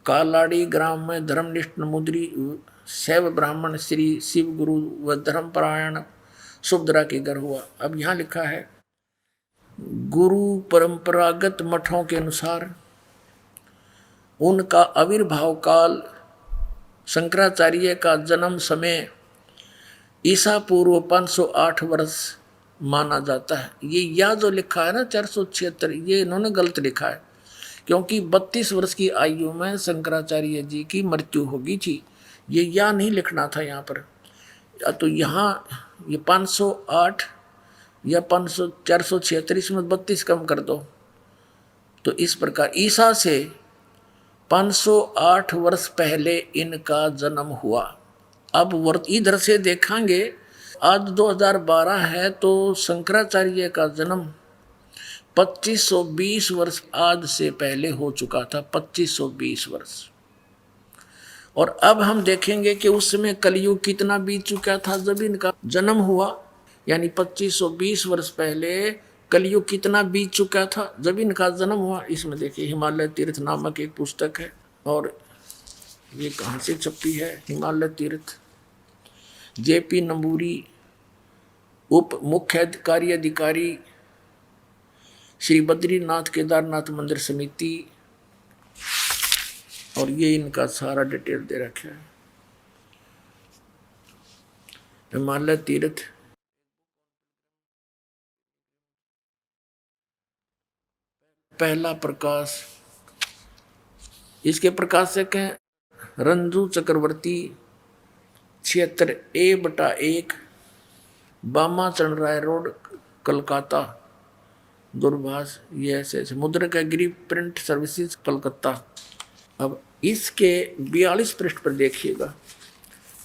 S2: कालाड़ी ग्राम में धर्मनिष्ठ मुद्री शैव ब्राह्मण श्री शिव गुरु व धर्मपरायण सुभद्रा के घर हुआ। अब यहाँ लिखा है, गुरु परंपरागत मठों के अनुसार उनका आविर्भाव काल शंकराचार्य का जन्म समय ईसा पूर्व 508 वर्ष माना जाता है। ये या जो लिखा है ना 476, ये इन्होंने गलत लिखा है, क्योंकि 32 वर्ष की आयु में शंकराचार्य जी की मृत्यु होगी थी। ये या नहीं लिखना था यहाँ पर, तो यहाँ ये 508 या 476, इसमें 32 कम कर दो। तो इस प्रकार ईसा से 508 वर्ष पहले इनका जन्म हुआ। अब इधर से देखेंगे, आज 2012 है तो शंकराचार्य का जन्म 2520 वर्ष आज से पहले हो चुका था, 2520 वर्ष। और अब हम देखेंगे कि उस समय कलयुग कितना बीत चुका था जब इनका जन्म हुआ। यानी 2520 वर्ष पहले कलयुग कितना बीत चुका था जब इनका जन्म हुआ। इसमें देखिए हिमालय तीर्थ नामक एक पुस्तक है, और ये कहाँ से छपी है? हिमालय तीर्थ, जेपी नंबूरी, उप मुख्य कार्यधिकारी श्री बद्रीनाथ केदारनाथ मंदिर समिति, और ये इनका सारा डिटेल दे रखा है। हिमालय तीर्थ, पहला प्रकाश, इसके प्रकाशक हैं रंजू चक्रवर्ती, 76A/1, बामा चरण राय रोड, कलकत्ता, दूरभाष। ये ऐसे मुद्रक है, गिरी प्रिंट सर्विसेज, कलकत्ता। अब इसके 42 पृष्ठ पर देखिएगा,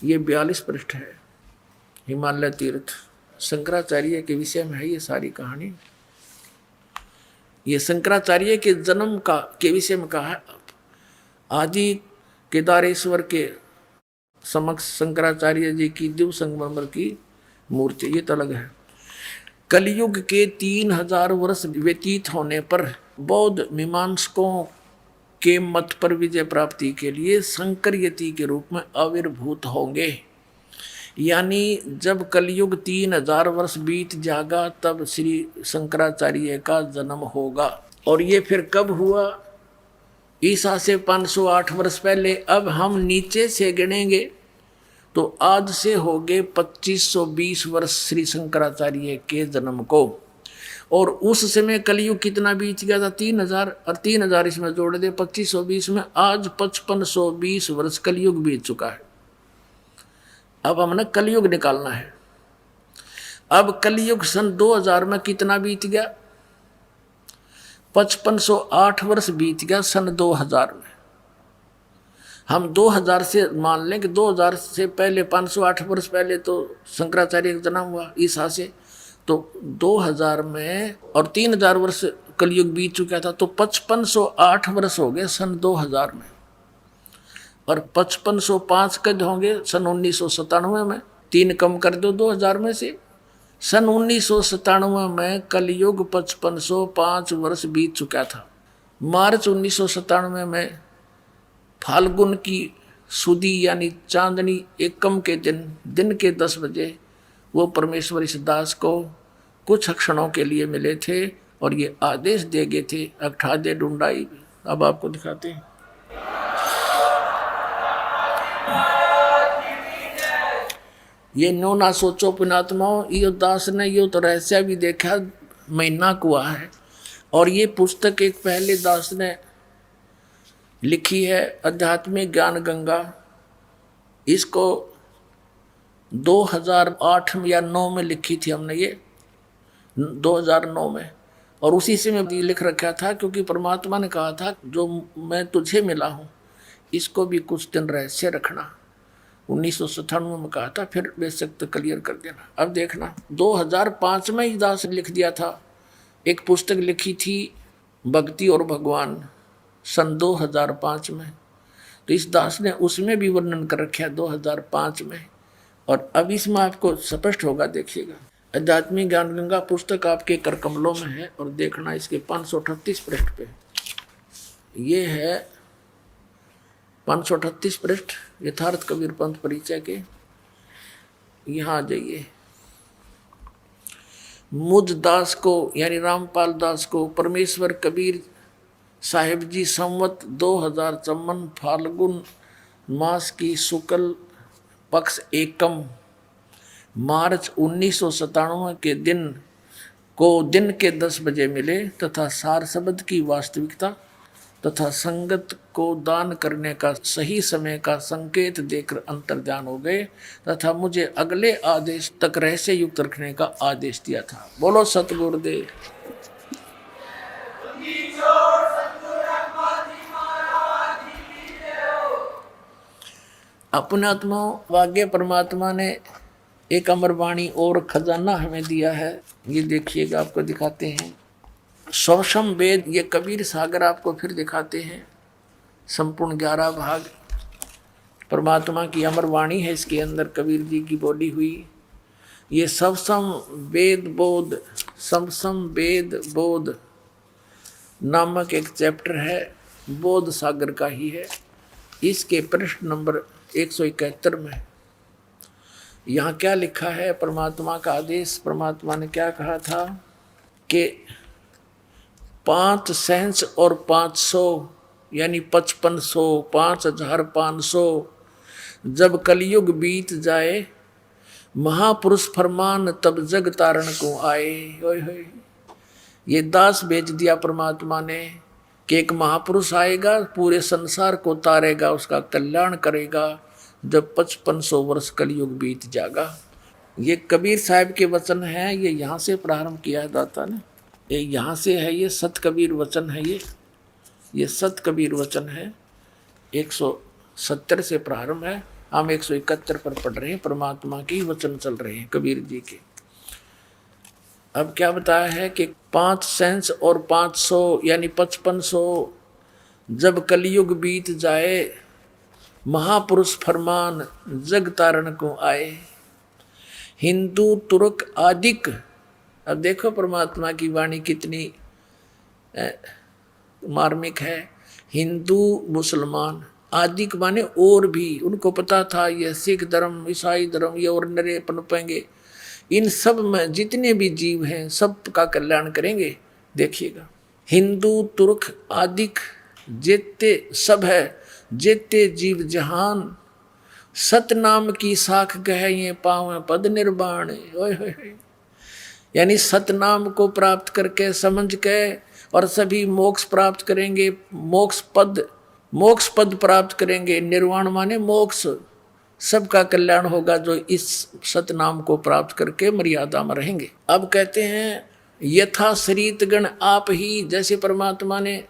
S2: ये 42 पृष्ठ है। हिमालय तीर्थ शंकराचार्य के विषय में है ये सारी कहानी। ये शंकराचार्य के जन्म के विषय में कहा है। आदि केदारेश्वर के समक्ष शंकराचार्य जी की दिव्य संगमरमर की मूर्ति, ये तो अलग है। कलयुग के 3000 वर्ष व्यतीत होने पर बौद्ध मीमांसकों के मत पर विजय प्राप्ति के लिए शंकर यति के रूप में आविर्भूत होंगे। यानी जब कलयुग 3000 वर्ष बीत जाएगा तब श्री शंकराचार्य का जन्म होगा। और ये फिर कब हुआ? ईसा से 508 वर्ष पहले। अब हम नीचे से गिनेंगे तो आज से हो गए 2520 वर्ष श्री शंकराचार्य के जन्म को। और उस समय कलयुग कितना बीत गया था? 3000, और 3000 इसमें जोड़ दे 2520 में, आज 5520 वर्ष कलयुग बीत चुका है। अब हमने कलयुग निकालना है। अब कलयुग सन 2000 में कितना बीत गया? 5508 वर्ष बीत गया सन 2000 में। हम 2000 से मान लें कि 2000 से पहले 508 वर्ष पहले तो शंकराचार्य का जन्म हुआ ईसा से, तो 2000 में और 3000 वर्ष कलयुग बीत चुका था, तो 5508 वर्ष हो गए सन 2000 में। और 5505 कद होंगे सन 1997 में। 3 कम कर दो 2000 में से। सन 1997 में कलयुग 5505 वर्ष बीत चुका था। मार्च 1997 में फाल्गुन की सुदी यानी चांदनी एकम के दिन के 10 बजे वो परमेश्वर इस दास को कुछ क्षणों के लिए मिले थे और ये आदेश दे गए थे, अगठा दे ढूंढाई। अब आपको दिखाते हैं। ये नो ना सोचो पुणात्माओं, यो दास ने यो तो रहस्य भी देखा, महीना कुआ है। और ये पुस्तक एक पहले दास ने लिखी है, आध्यात्मिक ज्ञान गंगा। इसको 2008 या 9 में लिखी थी हमने, ये 2009 में। और उसी से मैं लिख रखा था क्योंकि परमात्मा ने कहा था जो मैं तुझे मिला हूँ इसको भी कुछ दिन रहस्य रखना। 1997 में कहा था, फिर बेशक तो क्लियर कर देना। अब देखना 2005 में ही दास लिख दिया था, एक पुस्तक लिखी थी भक्ति और भगवान सन 2005 में। तो इस दास ने उसमें भी वर्णन कर रखा है 2005 में। और अब इसमें आपको स्पष्ट होगा, देखिएगा। आध्यात्मिक ज्ञान गंगा पुस्तक आपके कर कमलों में है और देखना इसके 538 पृष्ठ पे। ये है 538 पृष्ठ यथार्थ कबीर पंथ परिचय के। यहाँ आ जाइए। मुझ दास को यानी रामपाल दास को परमेश्वर कबीर साहिब जी संवत 2054 फाल्गुन मास की शुक्ल पक्ष एकम मार्च 1997 के दिन के 10 बजे मिले तथा सार शब्द की वास्तविकता तथा संगत को दान करने का सही समय का संकेत देकर अंतर्ध्यान हो गए तथा मुझे अगले आदेश तक रहस्य युक्त रखने का आदेश दिया था। बोलो सतगुरुदेव। अपने आत्मा वाग्य परमात्मा ने एक अमरवाणी और खजाना हमें दिया है। ये देखिएगा, आपको दिखाते हैं। सौषम वेद, ये कबीर सागर आपको फिर दिखाते हैं। संपूर्ण 11 भाग परमात्मा की अमर वाणी है, इसके अंदर कबीर जी की बोली हुई। ये सबसम वेद बोध, समसम वेद बोध नामक एक चैप्टर है, बोध सागर का ही है। इसके पृष्ठ नंबर 171 में यहाँ क्या लिखा है, परमात्मा का आदेश। परमात्मा ने क्या कहा था कि 5 सेंस और 500 यानी 5500, 5500 जब कलयुग बीत जाए, महापुरुष फरमान तब जग तारण को आए। ओए होए, ये दास भेज दिया परमात्मा ने कि एक महापुरुष आएगा, पूरे संसार को तारेगा, उसका कल्याण करेगा जब 5500 वर्ष कलयुग बीत जाएगा। ये कबीर साहब के वचन हैं, ये यहाँ से प्रारंभ किया है दाता ने, ये यहाँ से है, ये सत कबीर वचन है, ये सत कबीर वचन है। 170 से प्रारंभ है, हम 171 पर पढ़ रहे हैं, परमात्मा के ही वचन चल रहे हैं कबीर जी के। अब क्या बताया है कि 5 सेंस और 500 यानी 5500 जब कलयुग बीत जाए, महापुरुष फरमान जग तारण को आए। हिंदू तुर्क आदिक, अब देखो परमात्मा की वाणी कितनी मार्मिक है। हिंदू मुसलमान, आदिक माने और भी, उनको पता था ये सिख धर्म, ईसाई धर्म, ये और नरे पनपेंगे, इन सब में जितने भी जीव हैं सब का कल्याण करेंगे। देखिएगा, हिंदू तुर्क आदिक जेते सब है, जेते जीव जहान, सतनाम की साख गहे ये पावे पद निर्वाण। ओए होए, यानी सतनाम को प्राप्त करके समझ के और सभी मोक्ष प्राप्त करेंगे, मोक्ष पद प्राप्त करेंगे। निर्वाण माने मोक्ष, सबका कल्याण होगा जो इस सतनाम को प्राप्त करके मर्यादा में रहेंगे। अब कहते हैं यथा शरीत गण आप ही, जैसे परमात्मा ने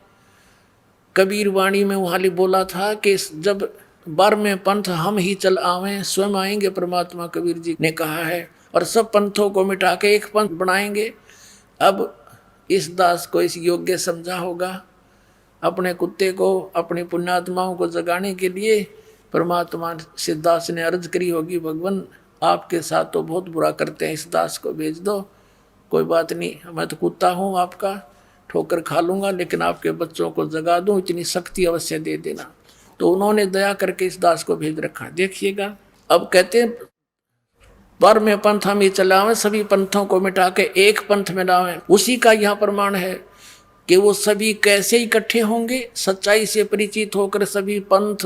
S2: कबीर वाणी में वहां बोला था कि जब 12वें पंथ हम ही चल आवें, स्वयं आएंगे, परमात्मा कबीर जी ने कहा है, और सब पंथों को मिटा के एक पंथ बनाएंगे। अब इस दास को इस योग्य समझा होगा, अपने कुत्ते को, अपनी पुण्यात्माओं को जगाने के लिए परमात्मा से दास ने अर्ज करी होगी, भगवान आपके साथ तो बहुत बुरा करते हैं, इस दास को भेज दो, कोई बात नहीं, मैं तो कुत्ता हूँ आपका, ठोकर खा लूँगा, लेकिन आपके बच्चों को जगा दूँ, इतनी शक्ति अवश्य दे देना। तो उन्होंने दया करके इस दास को भेज रखा। देखिएगा, अब कहते हैं 12वें पंथ हम ही चलावें, सभी पंथों को मिटा के एक पंथ में लावें। उसी का यहाँ प्रमाण है कि वो सभी कैसे इकट्ठे होंगे, सच्चाई से परिचित होकर सभी पंथ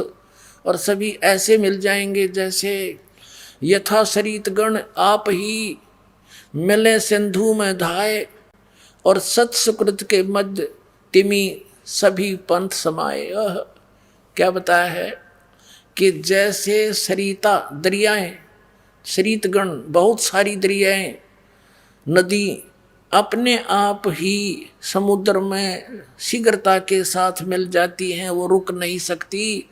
S2: और सभी ऐसे मिल जाएंगे जैसे यथा शरीत गण आप ही मिले सिंधु में धाये, और सत सुकृत के मध्य तिमी सभी पंथ समाये। क्या बताया है कि जैसे सरिता दरियाएं, सरितगण बहुत सारी दरियाएं, नदी अपने आप ही समुद्र में शीघ्रता के साथ मिल जाती हैं, वो रुक नहीं सकती।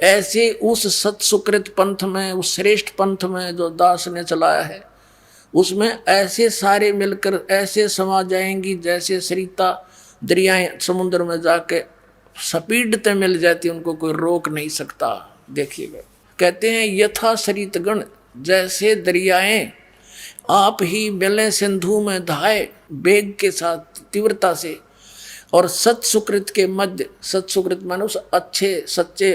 S2: ऐसे उस सत्सुकृत पंथ में, उस श्रेष्ठ पंथ में जो दास ने चलाया है, उसमें ऐसे सारे मिलकर ऐसे समा जाएंगी जैसे सरिता दरियाएं समुद्र में जाके सपीडते मिल जाती, उनको कोई रोक नहीं सकता। देखिएगा, कहते हैं यथा सरितगण, जैसे दरियाएं आप ही मिले सिंधु में धाये, वेग के साथ तीव्रता से, और सत्सुकृत के मध्य, सत्सुकृत माने उस अच्छे सच्चे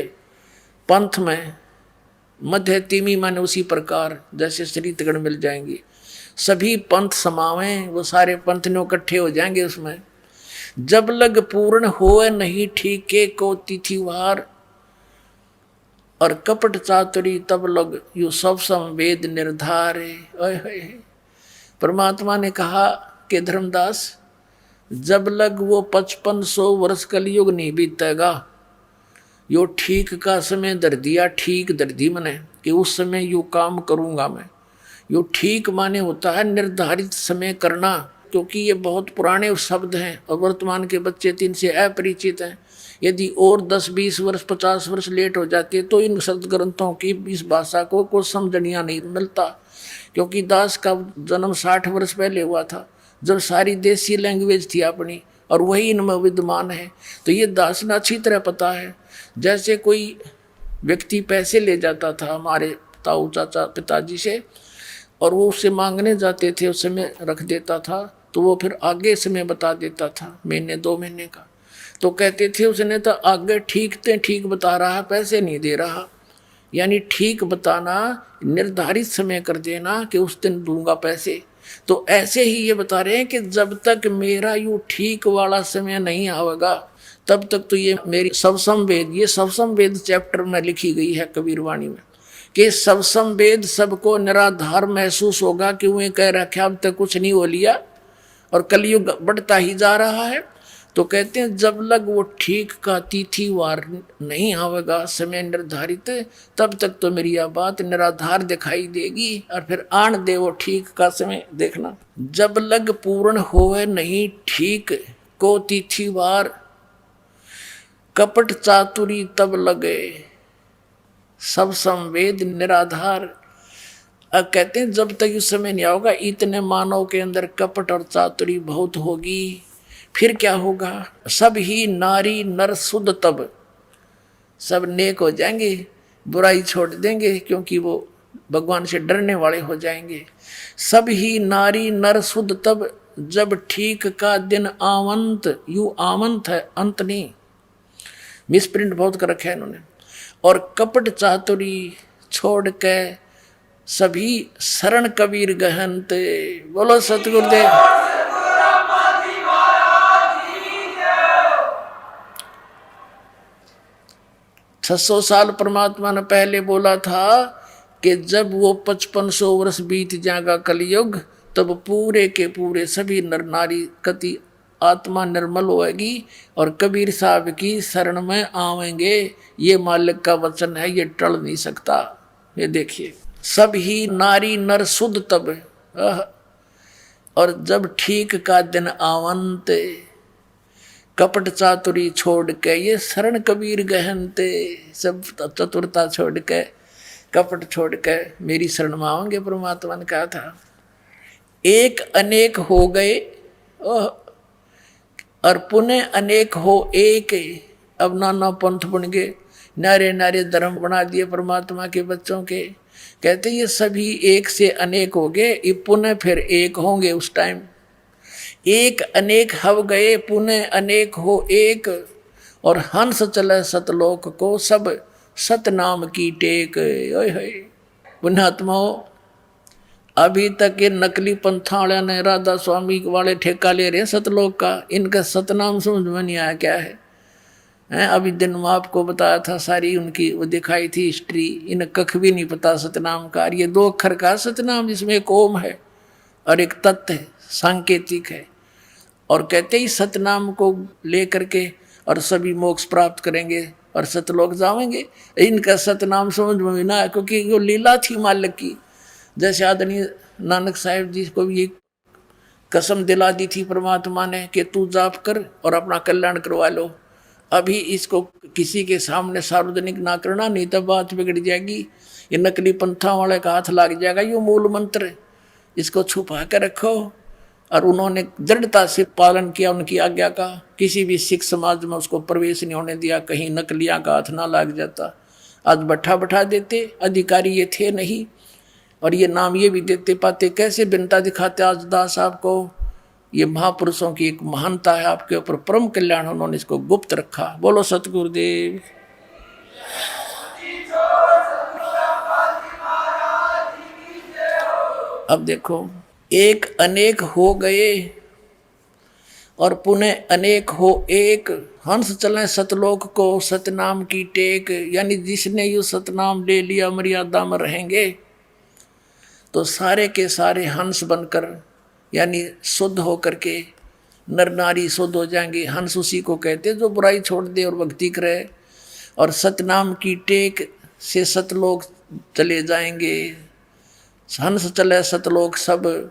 S2: पंथ में, मध्य तिमी माने उसी प्रकार जैसे सरितगण मिल जाएंगी, सभी पंथ समावें, वो सारे पंथ ने इकट्ठे हो जाएंगे उसमें। जब लग पूर्ण होए नहीं ठीके को तिथिवार, और कपट चातुरी तब लग यू सब संवेद निर्धारे। परमात्मा ने कहा कि धर्मदास, जब लग वो 5500 वर्ष कलयुग नहीं बीतेगा, यो ठीक का समय धर दिया, ठीक धर दी मैंने कि उस समय यू काम करूँगा मैं। यो ठीक माने होता है निर्धारित समय करना, क्योंकि ये बहुत पुराने शब्द हैं और वर्तमान के बच्चे तीन से अपरिचित हैं। यदि और 10-20 वर्ष 50 वर्ष लेट हो जाते तो इन सदग्रंथों की इस भाषा को कुछ समझनिया नहीं मिलता, क्योंकि दास का जन्म 60 वर्ष पहले हुआ था, जब सारी देसी लैंग्वेज थी अपनी, और वही इनमें विद्यमान है। तो ये दास ने अच्छी तरह पता है। जैसे कोई व्यक्ति पैसे ले जाता था हमारे ताऊ चाचा पिताजी से, और वो उससे मांगने जाते थे, उस समय रख देता था, तो वो फिर आगे समय बता देता था, महीने 2 महीने का। तो कहते थे उसने तो आगे ठीक बता रहा, पैसे नहीं दे रहा। यानी ठीक बताना, निर्धारित समय कर देना कि उस दिन दूंगा पैसे। तो ऐसे ही ये बता रहे हैं कि जब तक मेरा यूं ठीक वाला समय नहीं आवेगा तब तक तो ये मेरी सबसम वेद, ये सबसम वेद चैप्टर में लिखी गई है कबीर वाणी में, कि सबसम वेद सबको निराधार महसूस होगा कि वो कह रखा अब तक कुछ नहीं हो लिया और कलयुग बढ़ता ही जा रहा है। तो कहते हैं जब लग वो ठीक का तिथिवार नहीं आवेगा, समय निर्धारित, तब तक तो मेरी यह बात निराधार दिखाई देगी। और फिर आन दे वो ठीक का समय देखना। जब लग पूर्ण होवे नहीं ठीक को तिथिवार, कपट चातुरी तब लगे सब संवेद निराधार। अब कहते हैं जब तक इस समय नहीं होगा, इतने मानव के अंदर कपट और चातुरी बहुत होगी। फिर क्या होगा? सब ही नारी नर शुद्ध, तब सब नेक हो जाएंगे, बुराई छोड़ देंगे क्योंकि वो भगवान से डरने वाले हो जाएंगे। सब ही नारी नर शुद्ध तब, जब ठीक का दिन आवंत, यू आवंत है अंत नहीं, मिसप्रिंट बहुत कर रखा है इन्होंने। और कपट चातुरी छोड़ के सभी शरण कबीर गहनते। बोलो सतगुरुदेव। 600 साल परमात्मा ने पहले बोला था कि जब वो 5500 वर्ष बीत जाएगा कलयुग, तब पूरे के पूरे सभी नर नारी कति आत्मा निर्मल होगी और कबीर साहब की शरण में आवेंगे। ये मालिक का वचन है, ये टल नहीं सकता। ये देखिए, सब ही नारी नर शुद्ध तब, और जब ठीक का दिन आवंत, कपट चातुरी छोड़ के ये शरण कबीर गहनते। सब चतुरता छोड़ के, कपट छोड़ के मेरी शरण में आओगे। परमात्मा ने कहा था एक अनेक हो गए और पुनः अनेक हो एक। अब नाना पंथ बन गए, नारे नारे धर्म बना दिए परमात्मा के बच्चों के। कहते ये सभी एक से अनेक हो गए, ये पुनः फिर एक होंगे उस टाइम। एक अनेक हव गए, पुनः अनेक हो एक। और हंस चले सतलोक को, सब सतनाम की टेक। ओए होए पुण्यात्माओं, अभी तक ये नकली पंथा वाले ने राधा स्वामी वाले ठेका ले रहे हैं सतलोक का। इनका सतनाम समझ में नहीं आया क्या है। अभी दिन में आपको बताया था, सारी उनकी वो दिखाई थी हिस्ट्री। इन्हें कख भी नहीं पता सतनाम का। ये 2 अक्षर का सतनाम, जिसमें एक ओम है और एक तत्व है, सांकेतिक है। और कहते ही सतनाम को लेकर के और सभी मोक्ष प्राप्त करेंगे और सतलोक जाएंगे। इनका सतनाम समझ में ना आया, क्योंकि वो लीला थी मालिक की। जैसे आदरणीय नानक साहिब जी को भी कसम दिला दी थी परमात्मा ने कि तू जाप कर और अपना कल्याण करवा लो। अभी इसको किसी के सामने सार्वजनिक ना करना, नहीं तो बात बिगड़ जाएगी। ये नकली पंथा वाले का हाथ लग जाएगा। ये मूल मंत्र, इसको छुपा कर रखो। और उन्होंने दृढ़ता से पालन किया उनकी आज्ञा का। किसी भी सिख समाज में उसको प्रवेश नहीं होने दिया, कहीं नकलियाँ का हाथ ना लग जाता। आज बैठा देते, अधिकारी ये थे नहीं, और ये नाम ये भी देते पाते। कैसे भिन्नता दिखाते आज दास साहब को। ये महापुरुषों की एक महानता है आपके ऊपर, परम कल्याण उन्होंने इसको गुप्त रखा। बोलो सतगुरुदेव। अब देखो, एक अनेक हो गए और पुनः अनेक हो एक। हंस चले सतलोक को, सतनाम की टेक। यानी जिसने यू सतनाम ले लिया मर्यादा में रहेंगे तो सारे के सारे हंस बनकर, यानी शुद्ध होकर के नर नारी शुद्ध हो जाएंगे। हंस उसी को कहते जो बुराई छोड़ दे और भक्ति करे। और सतनाम की टेक से सतलोक चले जाएंगे। हंस चले सतलोक सब,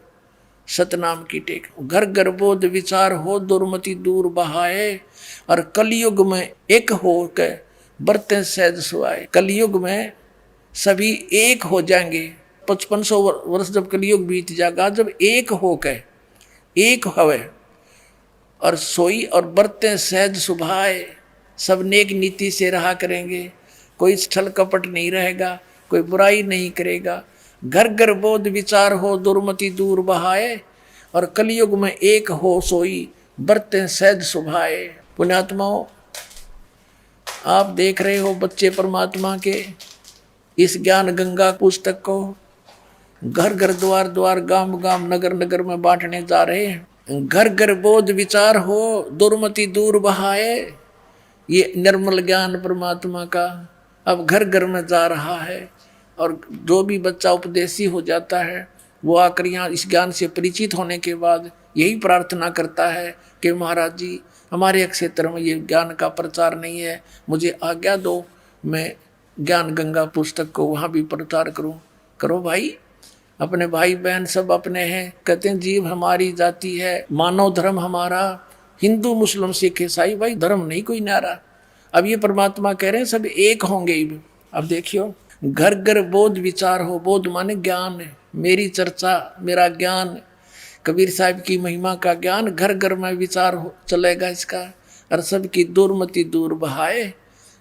S2: सतनाम की टेक। घर गर्भोध विचार हो, दुर्मति दूर बहाए। और कलयुग में एक हो के बरते सहज सुहाए। कलयुग में सभी एक हो जाएंगे। 5500 वर्ष जब कलयुग बीत जाएगा, जब एक हो के एक हवे और सोई और बरते सहज सुभाए। सब नेक नीति से रहा करेंगे, कोई छल कपट नहीं रहेगा, कोई बुराई नहीं करेगा। घर घर बोध विचार हो दुर्मति दूर बहाए, और कलयुग में एक हो सोई बरतें सहज सुभाए। पुण्यात्माओं, आप देख रहे हो बच्चे परमात्मा के इस ज्ञान गंगा पुस्तक को घर घर द्वार द्वार गांव गांव नगर नगर में बांटने जा रहे हैं। घर घर बोध विचार हो दुर्मति दूर बहाए, ये निर्मल ज्ञान परमात्मा का अब घर घर में जा रहा है। और जो भी बच्चा उपदेशी हो जाता है वो आकर यहाँ इस ज्ञान से परिचित होने के बाद यही प्रार्थना करता है कि महाराज जी, हमारे क्षेत्र में ये ज्ञान का प्रचार नहीं है, मुझे आज्ञा दो, मैं ज्ञान गंगा पुस्तक को वहाँ भी प्रचार करूँ। करो भाई, अपने भाई बहन सब अपने हैं। कहते हैं जीव हमारी जाति है, मानव धर्म हमारा, हिंदू मुस्लिम सिख ईसाई, भाई धर्म नहीं कोई न्यारा। अब ये परमात्मा कह रहे हैं सब एक होंगे। अब देखियो, घर घर बोध विचार हो, बोध माने ज्ञान है, मेरी चर्चा मेरा ज्ञान, कबीर साहब की महिमा का ज्ञान घर घर में विचार हो चलेगा इसका। और सबकी दुर्मति दूर बहाए,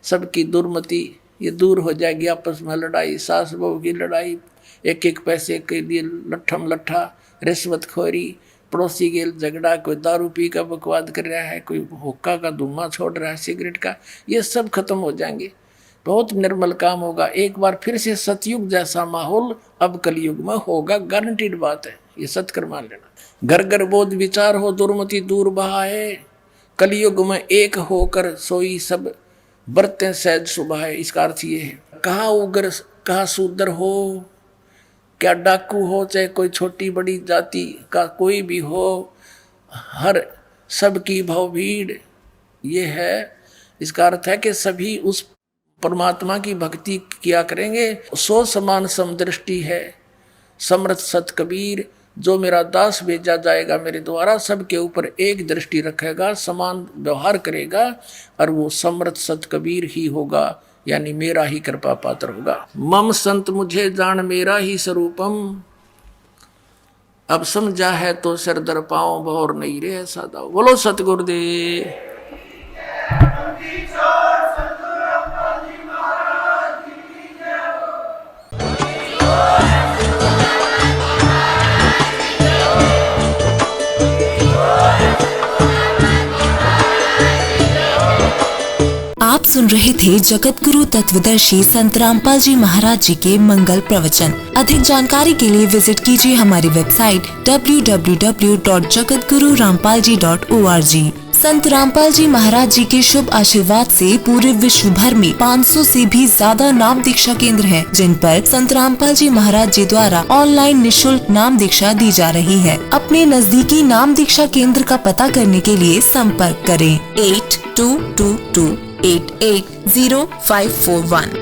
S2: सबकी दुर्मति ये दूर हो जाएगी। आपस में लड़ाई, सास बहू की लड़ाई, एक एक पैसे के लिए लट्ठम लट्ठा, रिश्वतखोरी, पड़ोसी के झगड़ा, कोई दारू पी का बकवाद कर रहा है, कोई हुक्का का धुआं छोड़ रहा है, सिगरेट का, ये सब खत्म हो जाएंगे। बहुत निर्मल काम होगा। एक बार फिर से सतयुग जैसा माहौल अब कलयुग में होगा, गारंटीड बात है, ये सत्कर मान लेना। घर घर बोध विचार हो दुर्मति दूर बहाए, कलयुग में एक होकर सोई सब बरतें सहज सुभाए। इसका अर्थ ये है, कहाँ उग्र कहाँ शूद्र हो, क्या डाकू हो, चाहे कोई छोटी बड़ी जाति का कोई भी हो, हर सबकी भव भीड़, ये है। इसका अर्थ है कि सभी उस परमात्मा की भक्ति किया करेंगे। सो समान समदृष्टि है समर्थ सत कबीर, जो मेरा दास भेजा जाएगा मेरे द्वारा सबके ऊपर एक दृष्टि रखेगा, समान व्यवहार करेगा, और वो समर्थ सत कबीर ही होगा, यानी मेरा ही कृपा पात्र होगा। मम संत मुझे जान मेरा ही स्वरूपम, अब समझा है तो सिर दर पाओ, बहुर नहीं रे सादा। बोलो सतगुरुदेव।
S3: आप सुन रहे थे जगत गुरु तत्वदर्शी संत रामपाल जी महाराज जी के मंगल प्रवचन। अधिक जानकारी के लिए विजिट कीजिए हमारी वेबसाइट www.jagatgururampalji.org। संत रामपाल जी महाराज जी के शुभ आशीर्वाद से पूरे विश्व भर में 500 से भी ज्यादा नाम दीक्षा केंद्र हैं, जिन पर संत रामपाल जी महाराज जी द्वारा ऑनलाइन निशुल्क नाम दीक्षा दी जा रही है। अपने नजदीकी नाम दीक्षा केंद्र का पता करने के लिए संपर्क करें 8222880541।